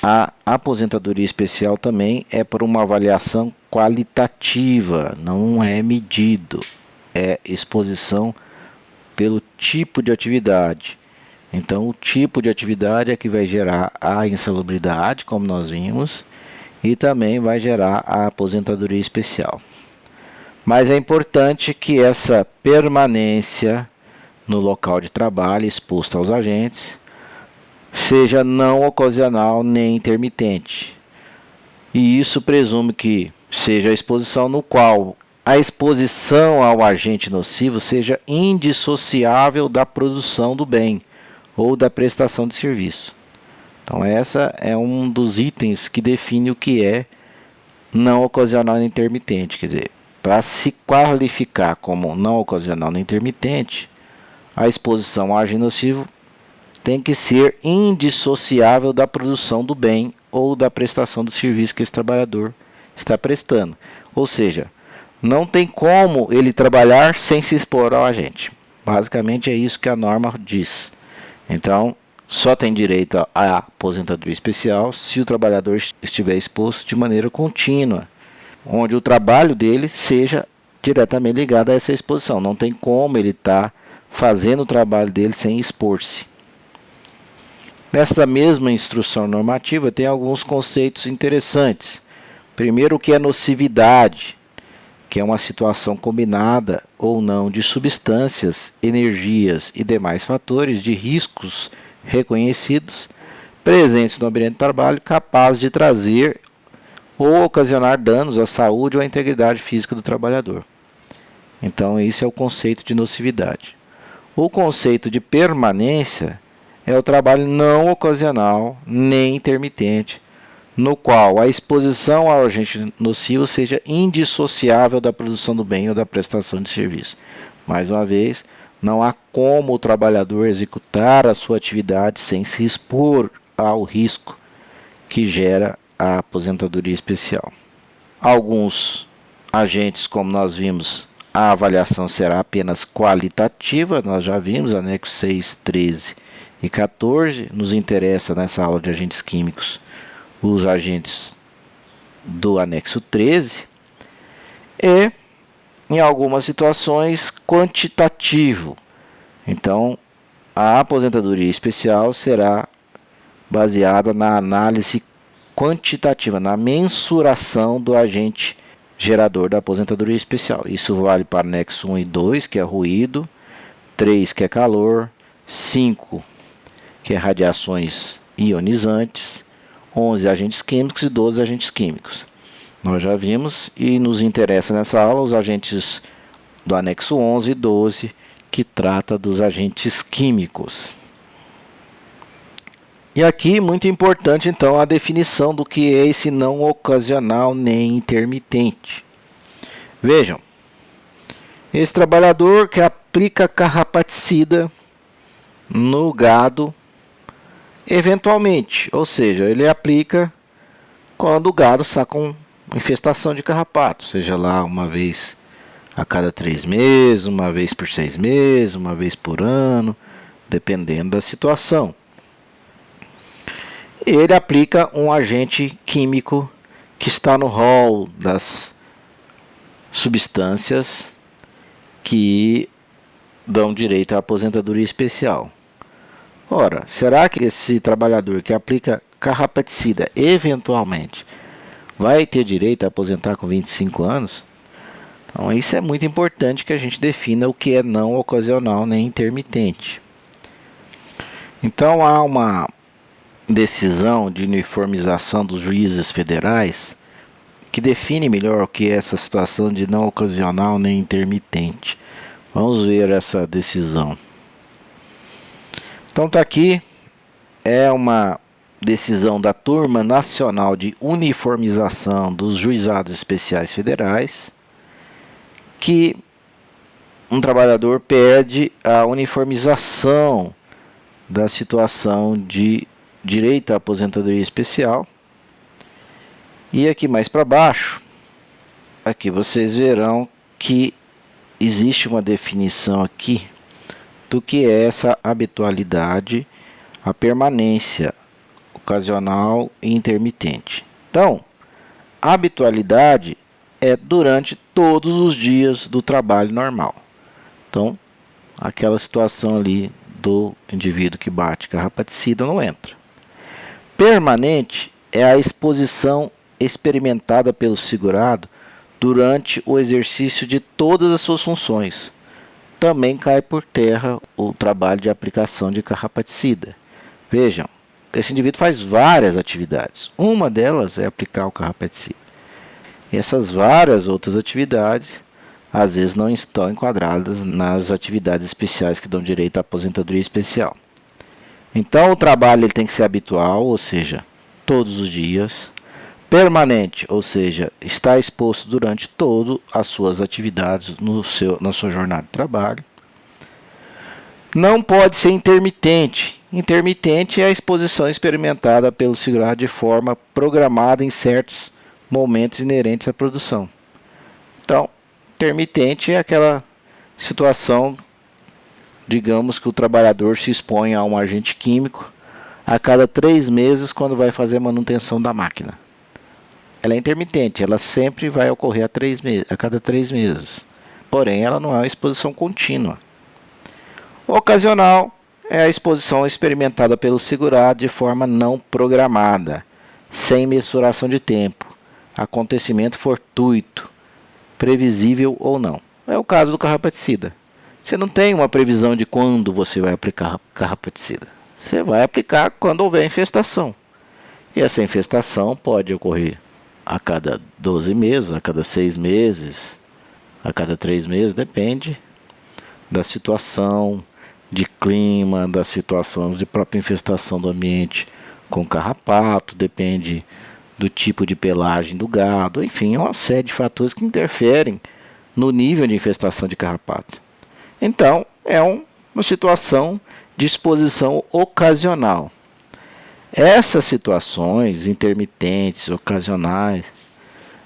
a aposentadoria especial também é por uma avaliação qualitativa, não é medido, é exposição pelo tipo de atividade. Então, o tipo de atividade é que vai gerar a insalubridade, como nós vimos, e também vai gerar a aposentadoria especial. Mas é importante que essa permanência no local de trabalho exposto aos agentes seja não ocasional nem intermitente. E isso presume que seja a exposição no qual a exposição ao agente nocivo seja indissociável da produção do bem ou da prestação de serviço. Então essa é um dos itens que define o que é não ocasional nem intermitente. Quer dizer, para se qualificar como não ocasional nem intermitente, a exposição ao agente nocivo tem que ser indissociável da produção do bem ou da prestação do serviço que esse trabalhador está prestando. Ou seja, não tem como ele trabalhar sem se expor ao agente. Basicamente é isso que a norma diz. Então, só tem direito à aposentadoria especial se o trabalhador estiver exposto de maneira contínua, onde o trabalho dele seja diretamente ligado a essa exposição. Não tem como ele estar fazendo o trabalho dele sem expor-se. Nesta mesma instrução normativa tem alguns conceitos interessantes. Primeiro, o que é nocividade, que é uma situação combinada ou não de substâncias, energias e demais fatores de riscos reconhecidos presentes no ambiente de trabalho capazes de trazer ou ocasionar danos à saúde ou à integridade física do trabalhador. Então, esse é o conceito de nocividade. O conceito de permanência é o trabalho não ocasional nem intermitente, no qual a exposição ao agente nocivo seja indissociável da produção do bem ou da prestação de serviço. Mais uma vez, não há como o trabalhador executar a sua atividade sem se expor ao risco que gera a aposentadoria especial. Alguns agentes, como nós vimos, a avaliação será apenas qualitativa, nós já vimos, anexo 6, 13 e 14, nos interessa nessa aula de agentes químicos os agentes do anexo 13, e em algumas situações quantitativo. Então, a aposentadoria especial será baseada na análise quantitativa, na mensuração do agente gerador da aposentadoria especial. Isso vale para anexo 1 e 2, que é ruído, 3, que é calor, 5, que é radiações ionizantes, 11 agentes químicos e 12 agentes químicos. Nós já vimos e nos interessa nessa aula os agentes do anexo 11 e 12, que trata dos agentes químicos. E aqui, muito importante, então, a definição do que é esse não ocasional nem intermitente. Vejam, esse trabalhador que aplica carrapaticida no gado, eventualmente, ou seja, ele aplica quando o gado está com infestação de carrapato, seja lá uma vez a cada 3 meses, uma vez por 6 meses, uma vez por ano, dependendo da situação. Ele aplica um agente químico que está no rol das substâncias que dão direito à aposentadoria especial. Ora, será que esse trabalhador que aplica carrapaticida eventualmente vai ter direito a aposentar com 25 anos? Então, isso é muito importante que a gente defina o que é não ocasional nem intermitente. Então, há uma decisão de uniformização dos juízes federais que define melhor o que é essa situação de não ocasional nem intermitente. Vamos ver essa decisão. Então está aqui, é uma decisão da Turma Nacional de Uniformização dos Juizados Especiais Federais, que um trabalhador pede a uniformização da situação de direito à aposentadoria especial. E aqui mais para baixo, aqui vocês verão que existe uma definição aqui do que é essa habitualidade, a permanência ocasional e intermitente. Então, a habitualidade é durante todos os dias do trabalho normal. Então, aquela situação ali do indivíduo que bate carrapaticida não entra. Permanente é a exposição experimentada pelo segurado durante o exercício de todas as suas funções. Também cai por terra o trabalho de aplicação de carrapaticida. Vejam, esse indivíduo faz várias atividades. Uma delas é aplicar o carrapaticida. E essas várias outras atividades, às vezes, não estão enquadradas nas atividades especiais que dão direito à aposentadoria especial. Então, o trabalho ele tem que ser habitual, ou seja, todos os dias. Permanente, ou seja, está exposto durante todas as suas atividades na sua jornada de trabalho. Não pode ser intermitente. Intermitente é a exposição experimentada pelo segurado de forma programada em certos momentos inerentes à produção. Então, intermitente é aquela situação, digamos que o trabalhador se expõe a um agente químico a cada 3 meses quando vai fazer a manutenção da máquina. Ela é intermitente, ela sempre vai ocorrer a cada 3 meses. Porém, ela não é uma exposição contínua. Ocasional é a exposição experimentada pelo segurado de forma não programada, sem mensuração de tempo, acontecimento fortuito, previsível ou não. É o caso do carrapaticida. Você não tem uma previsão de quando você vai aplicar carrapaticida. Você vai aplicar quando houver infestação. E essa infestação pode ocorrer a cada 12 meses, a cada 6 meses, a cada 3 meses, depende da situação de clima, da situação de própria infestação do ambiente com carrapato, depende do tipo de pelagem do gado, enfim, é uma série de fatores que interferem no nível de infestação de carrapato. Então, é uma situação de exposição ocasional. Essas situações intermitentes, ocasionais,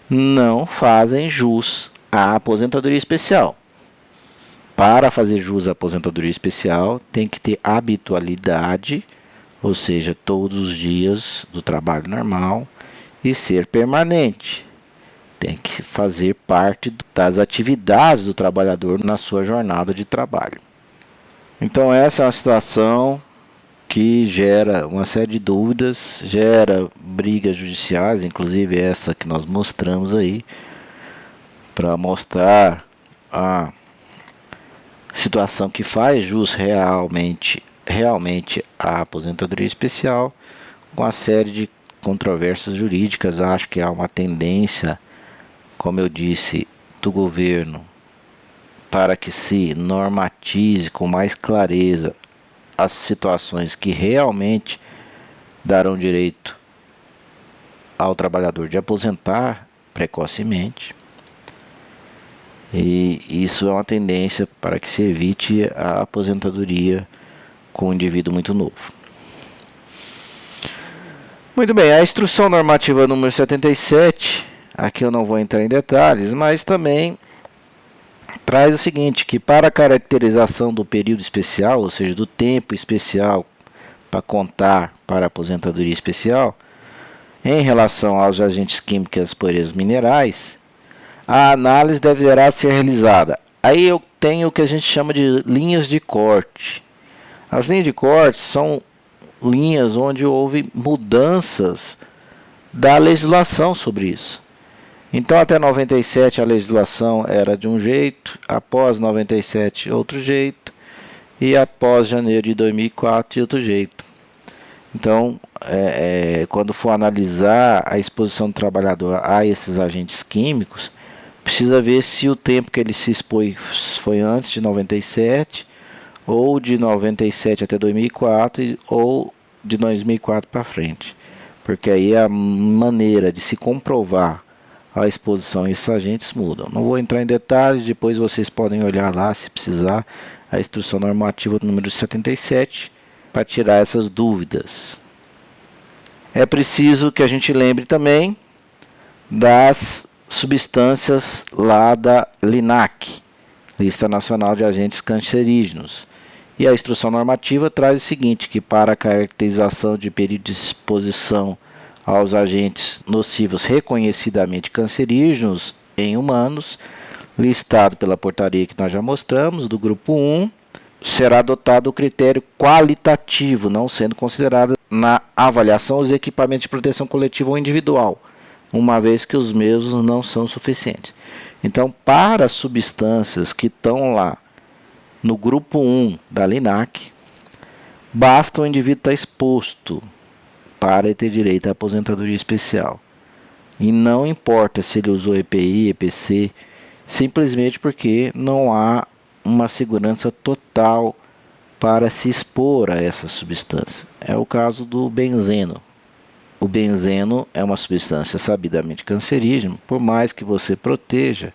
não fazem jus à aposentadoria especial. Para fazer jus à aposentadoria especial, tem que ter habitualidade, ou seja, todos os dias do trabalho normal, e ser permanente. Tem que fazer parte das atividades do trabalhador na sua jornada de trabalho. Então essa é uma situação que gera uma série de dúvidas, gera brigas judiciais, inclusive essa que nós mostramos aí, para mostrar a situação que faz jus realmente à aposentadoria especial, com uma série de controvérsias jurídicas. Acho que há uma tendência, como eu disse, do governo para que se normatize com mais clareza as situações que realmente darão direito ao trabalhador de aposentar precocemente. E isso é uma tendência para que se evite a aposentadoria com um indivíduo muito novo. Muito bem, a instrução normativa número 77, aqui eu não vou entrar em detalhes, mas também traz o seguinte, que para a caracterização do período especial, ou seja, do tempo especial para contar para a aposentadoria especial, em relação aos agentes químicos e às purezas minerais, a análise deverá ser realizada. Aí eu tenho o que a gente chama de linhas de corte. As linhas de corte são linhas onde houve mudanças da legislação sobre isso. Então até 97 a legislação era de um jeito, após 97 outro jeito, e após janeiro de 2004 de outro jeito. Então, quando for analisar a exposição do trabalhador a esses agentes químicos, precisa ver se o tempo que ele se expôs foi antes de 97, ou de 97 até 2004, ou de 2004 para frente. Porque aí a maneira de se comprovar a exposição a esses agentes mudam. Não vou entrar em detalhes, depois vocês podem olhar lá, se precisar, a instrução normativa número 77, para tirar essas dúvidas. É preciso que a gente lembre também das substâncias lá da LNAC, Lista Nacional de Agentes Cancerígenos. E a instrução normativa traz o seguinte, que para a caracterização de período de exposição aos agentes nocivos reconhecidamente cancerígenos em humanos, listado pela portaria que nós já mostramos, do grupo 1, será adotado o critério qualitativo, não sendo considerado na avaliação os equipamentos de proteção coletiva ou individual, uma vez que os mesmos não são suficientes. Então, para as substâncias que estão lá no grupo 1 da LNAC, basta o indivíduo estar exposto para ter direito à aposentadoria especial. E não importa se ele usou EPI, EPC, simplesmente porque não há uma segurança total para se expor a essa substância. É o caso do benzeno. O benzeno é uma substância sabidamente cancerígena, por mais que você proteja,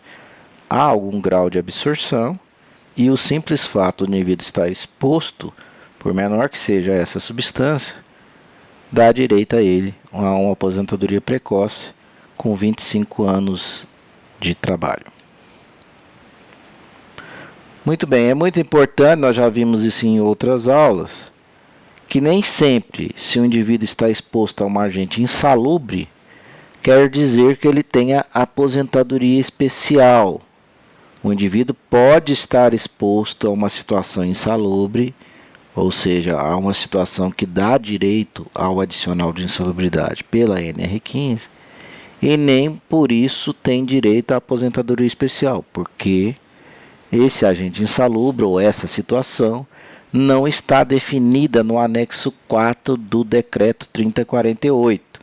há algum grau de absorção, e o simples fato do indivíduo estar exposto, por menor que seja essa substância, dá direito a ele a uma aposentadoria precoce com 25 anos de trabalho. Muito bem, é muito importante, nós já vimos isso em outras aulas, que nem sempre, se o indivíduo está exposto a um agente insalubre, quer dizer que ele tenha aposentadoria especial. O indivíduo pode estar exposto a uma situação insalubre ou seja, há uma situação que dá direito ao adicional de insalubridade pela NR15, e nem por isso tem direito à aposentadoria especial, porque esse agente insalubre ou essa situação não está definida no anexo 4 do decreto 3048.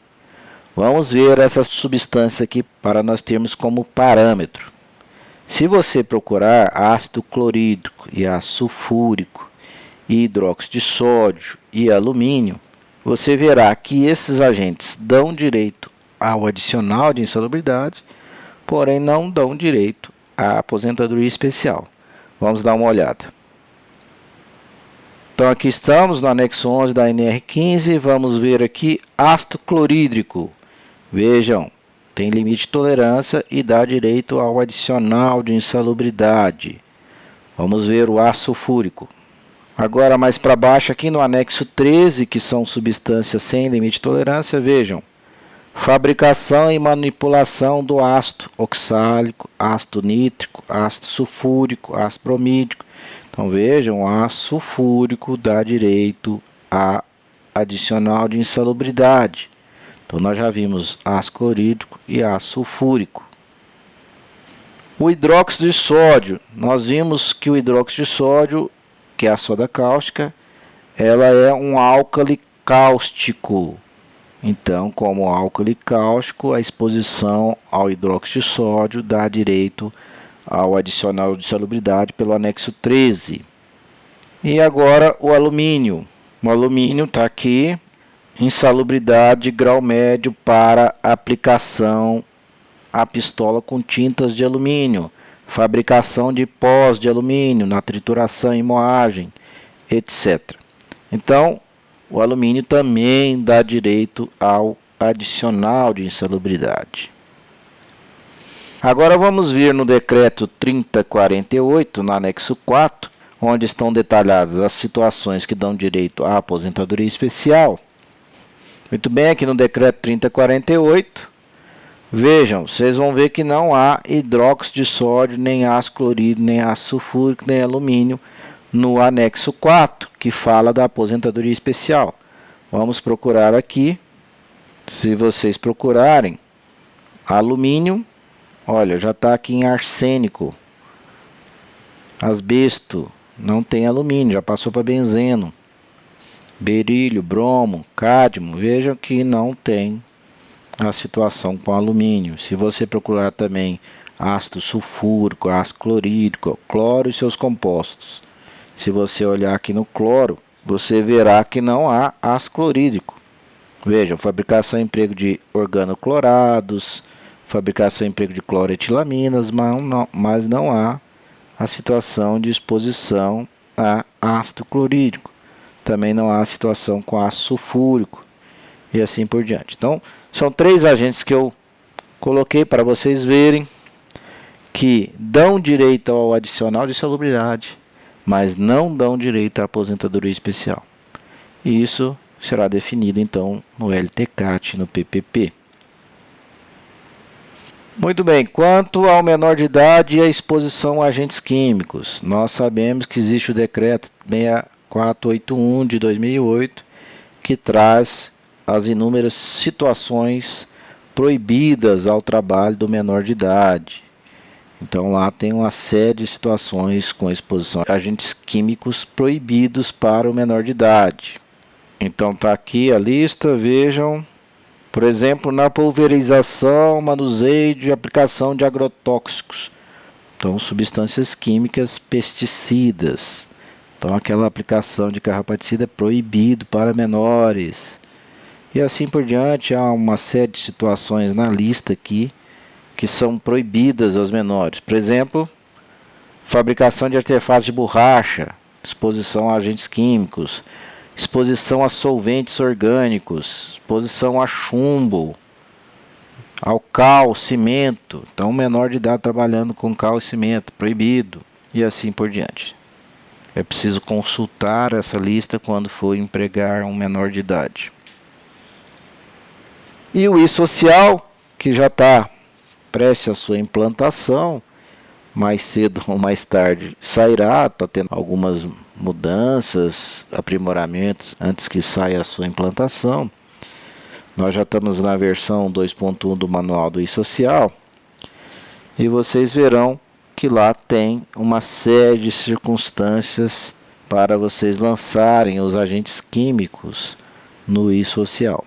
Vamos ver essa substância aqui para nós termos como parâmetro. Se você procurar ácido clorídrico e ácido sulfúrico, e hidróxido de sódio e alumínio, você verá que esses agentes dão direito ao adicional de insalubridade, porém não dão direito à aposentadoria especial. Vamos dar uma olhada. Então aqui estamos no anexo 11 da NR15, vamos ver aqui ácido clorídrico. Vejam, tem limite de tolerância e dá direito ao adicional de insalubridade. Vamos ver o ácido sulfúrico. Agora mais para baixo aqui no anexo 13, que são substâncias sem limite de tolerância, vejam. Fabricação e manipulação do ácido oxálico, ácido nítrico, ácido sulfúrico, ácido bromídico. Então vejam, o ácido sulfúrico dá direito a adicional de insalubridade. Então nós já vimos ácido clorídrico e ácido sulfúrico. O hidróxido de sódio, nós vimos que o hidróxido de sódio, que é a soda cáustica, ela é um álcali cáustico. Então, como álcali cáustico, a exposição ao hidróxido de sódio dá direito ao adicional de insalubridade pelo anexo 13. E agora o alumínio. O alumínio está aqui, insalubridade grau médio para aplicação à pistola com tintas de alumínio, fabricação de pós de alumínio, na trituração e moagem, etc. Então, o alumínio também dá direito ao adicional de insalubridade. Agora vamos ver no decreto 3048, no anexo 4, onde estão detalhadas as situações que dão direito à aposentadoria especial. Muito bem, aqui no decreto 3048, vejam, vocês vão ver que não há hidróxido de sódio, nem ácido clorídrico, nem ácido sulfúrico, nem alumínio no anexo 4, que fala da aposentadoria especial. Vamos procurar aqui. Se vocês procurarem alumínio, olha, já está aqui em arsênico. Asbesto, não tem alumínio, já passou para benzeno. Berílio, bromo, cádmio, vejam que não tem a situação com alumínio. Se você procurar também ácido sulfúrico, ácido clorídrico, cloro e seus compostos, se você olhar aqui no cloro, você verá que não há ácido clorídrico. Vejam, fabricação e emprego de organoclorados, fabricação e emprego de cloroetilaminas, mas não há a situação de exposição a ácido clorídrico. Também não há a situação com ácido sulfúrico e assim por diante. Então, são 3 agentes que eu coloquei para vocês verem que dão direito ao adicional de insalubridade, mas não dão direito à aposentadoria especial. E isso será definido então no LTCAT, no PPP. Muito bem, quanto ao menor de idade e a exposição a agentes químicos, nós sabemos que existe o decreto 6481 de 2008, que traz as inúmeras situações proibidas ao trabalho do menor de idade. Então lá tem uma série de situações com exposição a agentes químicos proibidos para o menor de idade. Então está aqui a lista, vejam, por exemplo, na pulverização, manuseio e aplicação de agrotóxicos. Então substâncias químicas pesticidas. Então aquela aplicação de carrapaticida é proibido para menores. E assim por diante, há uma série de situações na lista aqui que são proibidas aos menores. Por exemplo, fabricação de artefatos de borracha, exposição a agentes químicos, exposição a solventes orgânicos, exposição a chumbo, ao cal, cimento. Então, menor de idade trabalhando com cal e cimento, proibido, e assim por diante. É preciso consultar essa lista quando for empregar um menor de idade. E o I-Social, que já está prestes a sua implantação, mais cedo ou mais tarde sairá, está tendo algumas mudanças, aprimoramentos antes que saia a sua implantação. Nós já estamos na versão 2.1 do manual do e-social e vocês verão que lá tem uma série de circunstâncias para vocês lançarem os agentes químicos no e-social.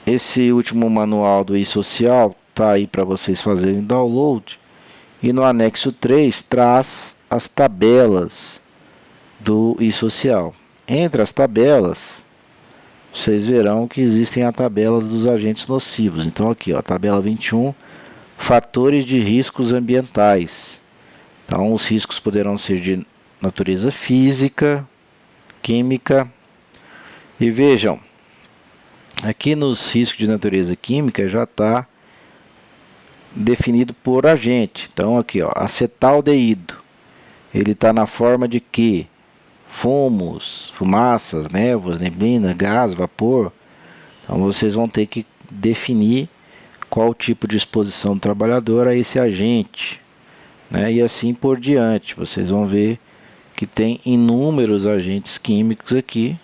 Esse último manual do e-social está aí para vocês fazerem download, e no anexo 3 traz as tabelas do e-social. Entre as tabelas, vocês verão que existem as tabelas dos agentes nocivos. Então aqui, ó, tabela 21, fatores de riscos ambientais. Então os riscos poderão ser de natureza física, química. E vejam, aqui nos riscos de natureza química já está definido por agente. Então aqui, ó, acetaldeído. Ele está na forma de que? Fumos, fumaças, névoas, neblina, gás, vapor. Então vocês vão ter que definir qual tipo de exposição do trabalhador a esse agente, né? E assim por diante. Vocês vão ver que tem inúmeros agentes químicos aqui,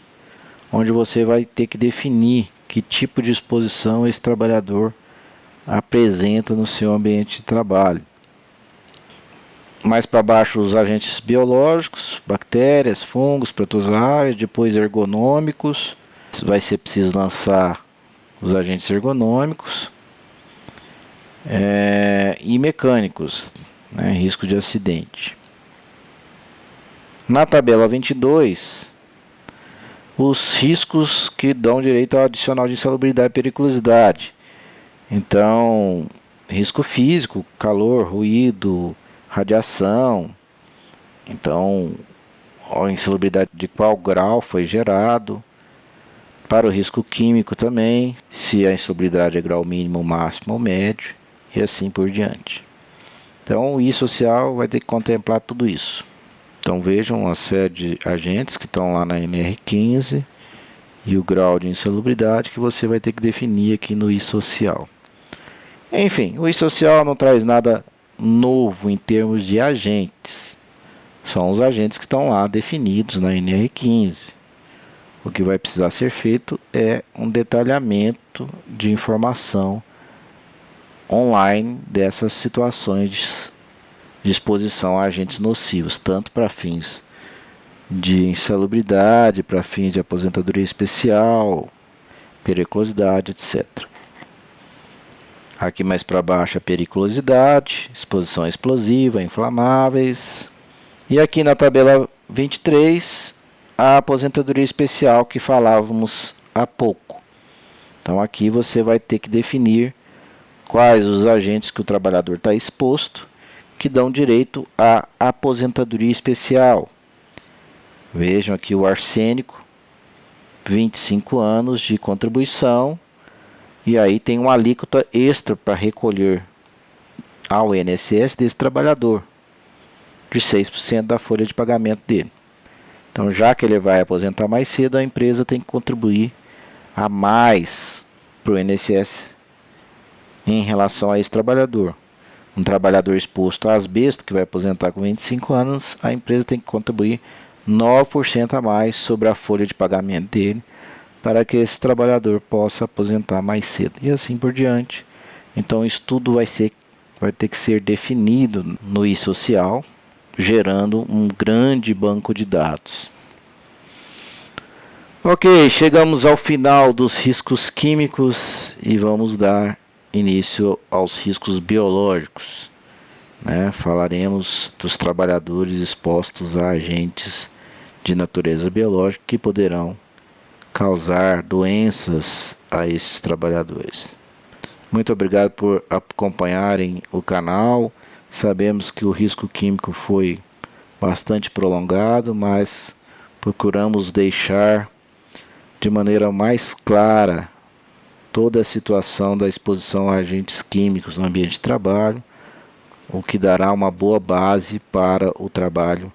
onde você vai ter que definir que tipo de exposição esse trabalhador apresenta no seu ambiente de trabalho. Mais para baixo, os agentes biológicos, bactérias, fungos, protozoários, depois ergonômicos. Vai ser preciso lançar os agentes ergonômicos e mecânicos, né, risco de acidente. Na tabela 22, os riscos que dão direito ao adicional de insalubridade e periculosidade. Então, risco físico, calor, ruído, radiação. Então, a insalubridade de qual grau foi gerado. Para o risco químico também, se a insalubridade é grau mínimo, máximo ou médio, e assim por diante. Então, o e-social vai ter que contemplar tudo isso. Então, vejam a série de agentes que estão lá na NR15 e o grau de insalubridade que você vai ter que definir aqui no e-social. Enfim, o e-social não traz nada novo em termos de agentes. São os agentes que estão lá definidos na NR15. O que vai precisar ser feito é um detalhamento de informação online dessas situações de exposição a agentes nocivos, tanto para fins de insalubridade, para fins de aposentadoria especial, periculosidade, etc. Aqui mais para baixo a periculosidade, exposição explosiva, inflamáveis. E aqui na tabela 23, a aposentadoria especial que falávamos há pouco. Então aqui você vai ter que definir quais os agentes que o trabalhador está exposto que dão direito à aposentadoria especial. Vejam aqui o arsênico, 25 anos de contribuição. E aí tem uma alíquota extra para recolher ao INSS desse trabalhador, de 6% da folha de pagamento dele. Então, já que ele vai aposentar mais cedo, a empresa tem que contribuir a mais para o INSS em relação a esse trabalhador. Um trabalhador exposto a asbesto, que vai aposentar com 25 anos, a empresa tem que contribuir 9% a mais sobre a folha de pagamento dele, para que esse trabalhador possa aposentar mais cedo, e assim por diante. Então isso tudo vai ter que ser definido no e-social, gerando um grande banco de dados. Ok, chegamos ao final dos riscos químicos e vamos dar início aos riscos biológicos, né? Falaremos dos trabalhadores expostos a agentes de natureza biológica que poderão causar doenças a esses trabalhadores. Muito obrigado por acompanharem o canal. Sabemos que o risco químico foi bastante prolongado, mas procuramos deixar de maneira mais clara toda a situação da exposição a agentes químicos no ambiente de trabalho, o que dará uma boa base para o trabalho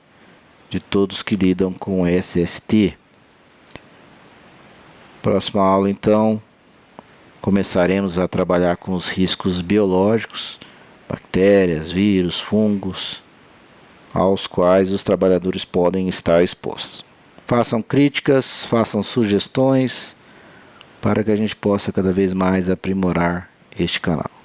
de todos que lidam com SST. Próxima aula, então, começaremos a trabalhar com os riscos biológicos, bactérias, vírus, fungos, aos quais os trabalhadores podem estar expostos. Façam críticas, façam sugestões para que a gente possa cada vez mais aprimorar este canal.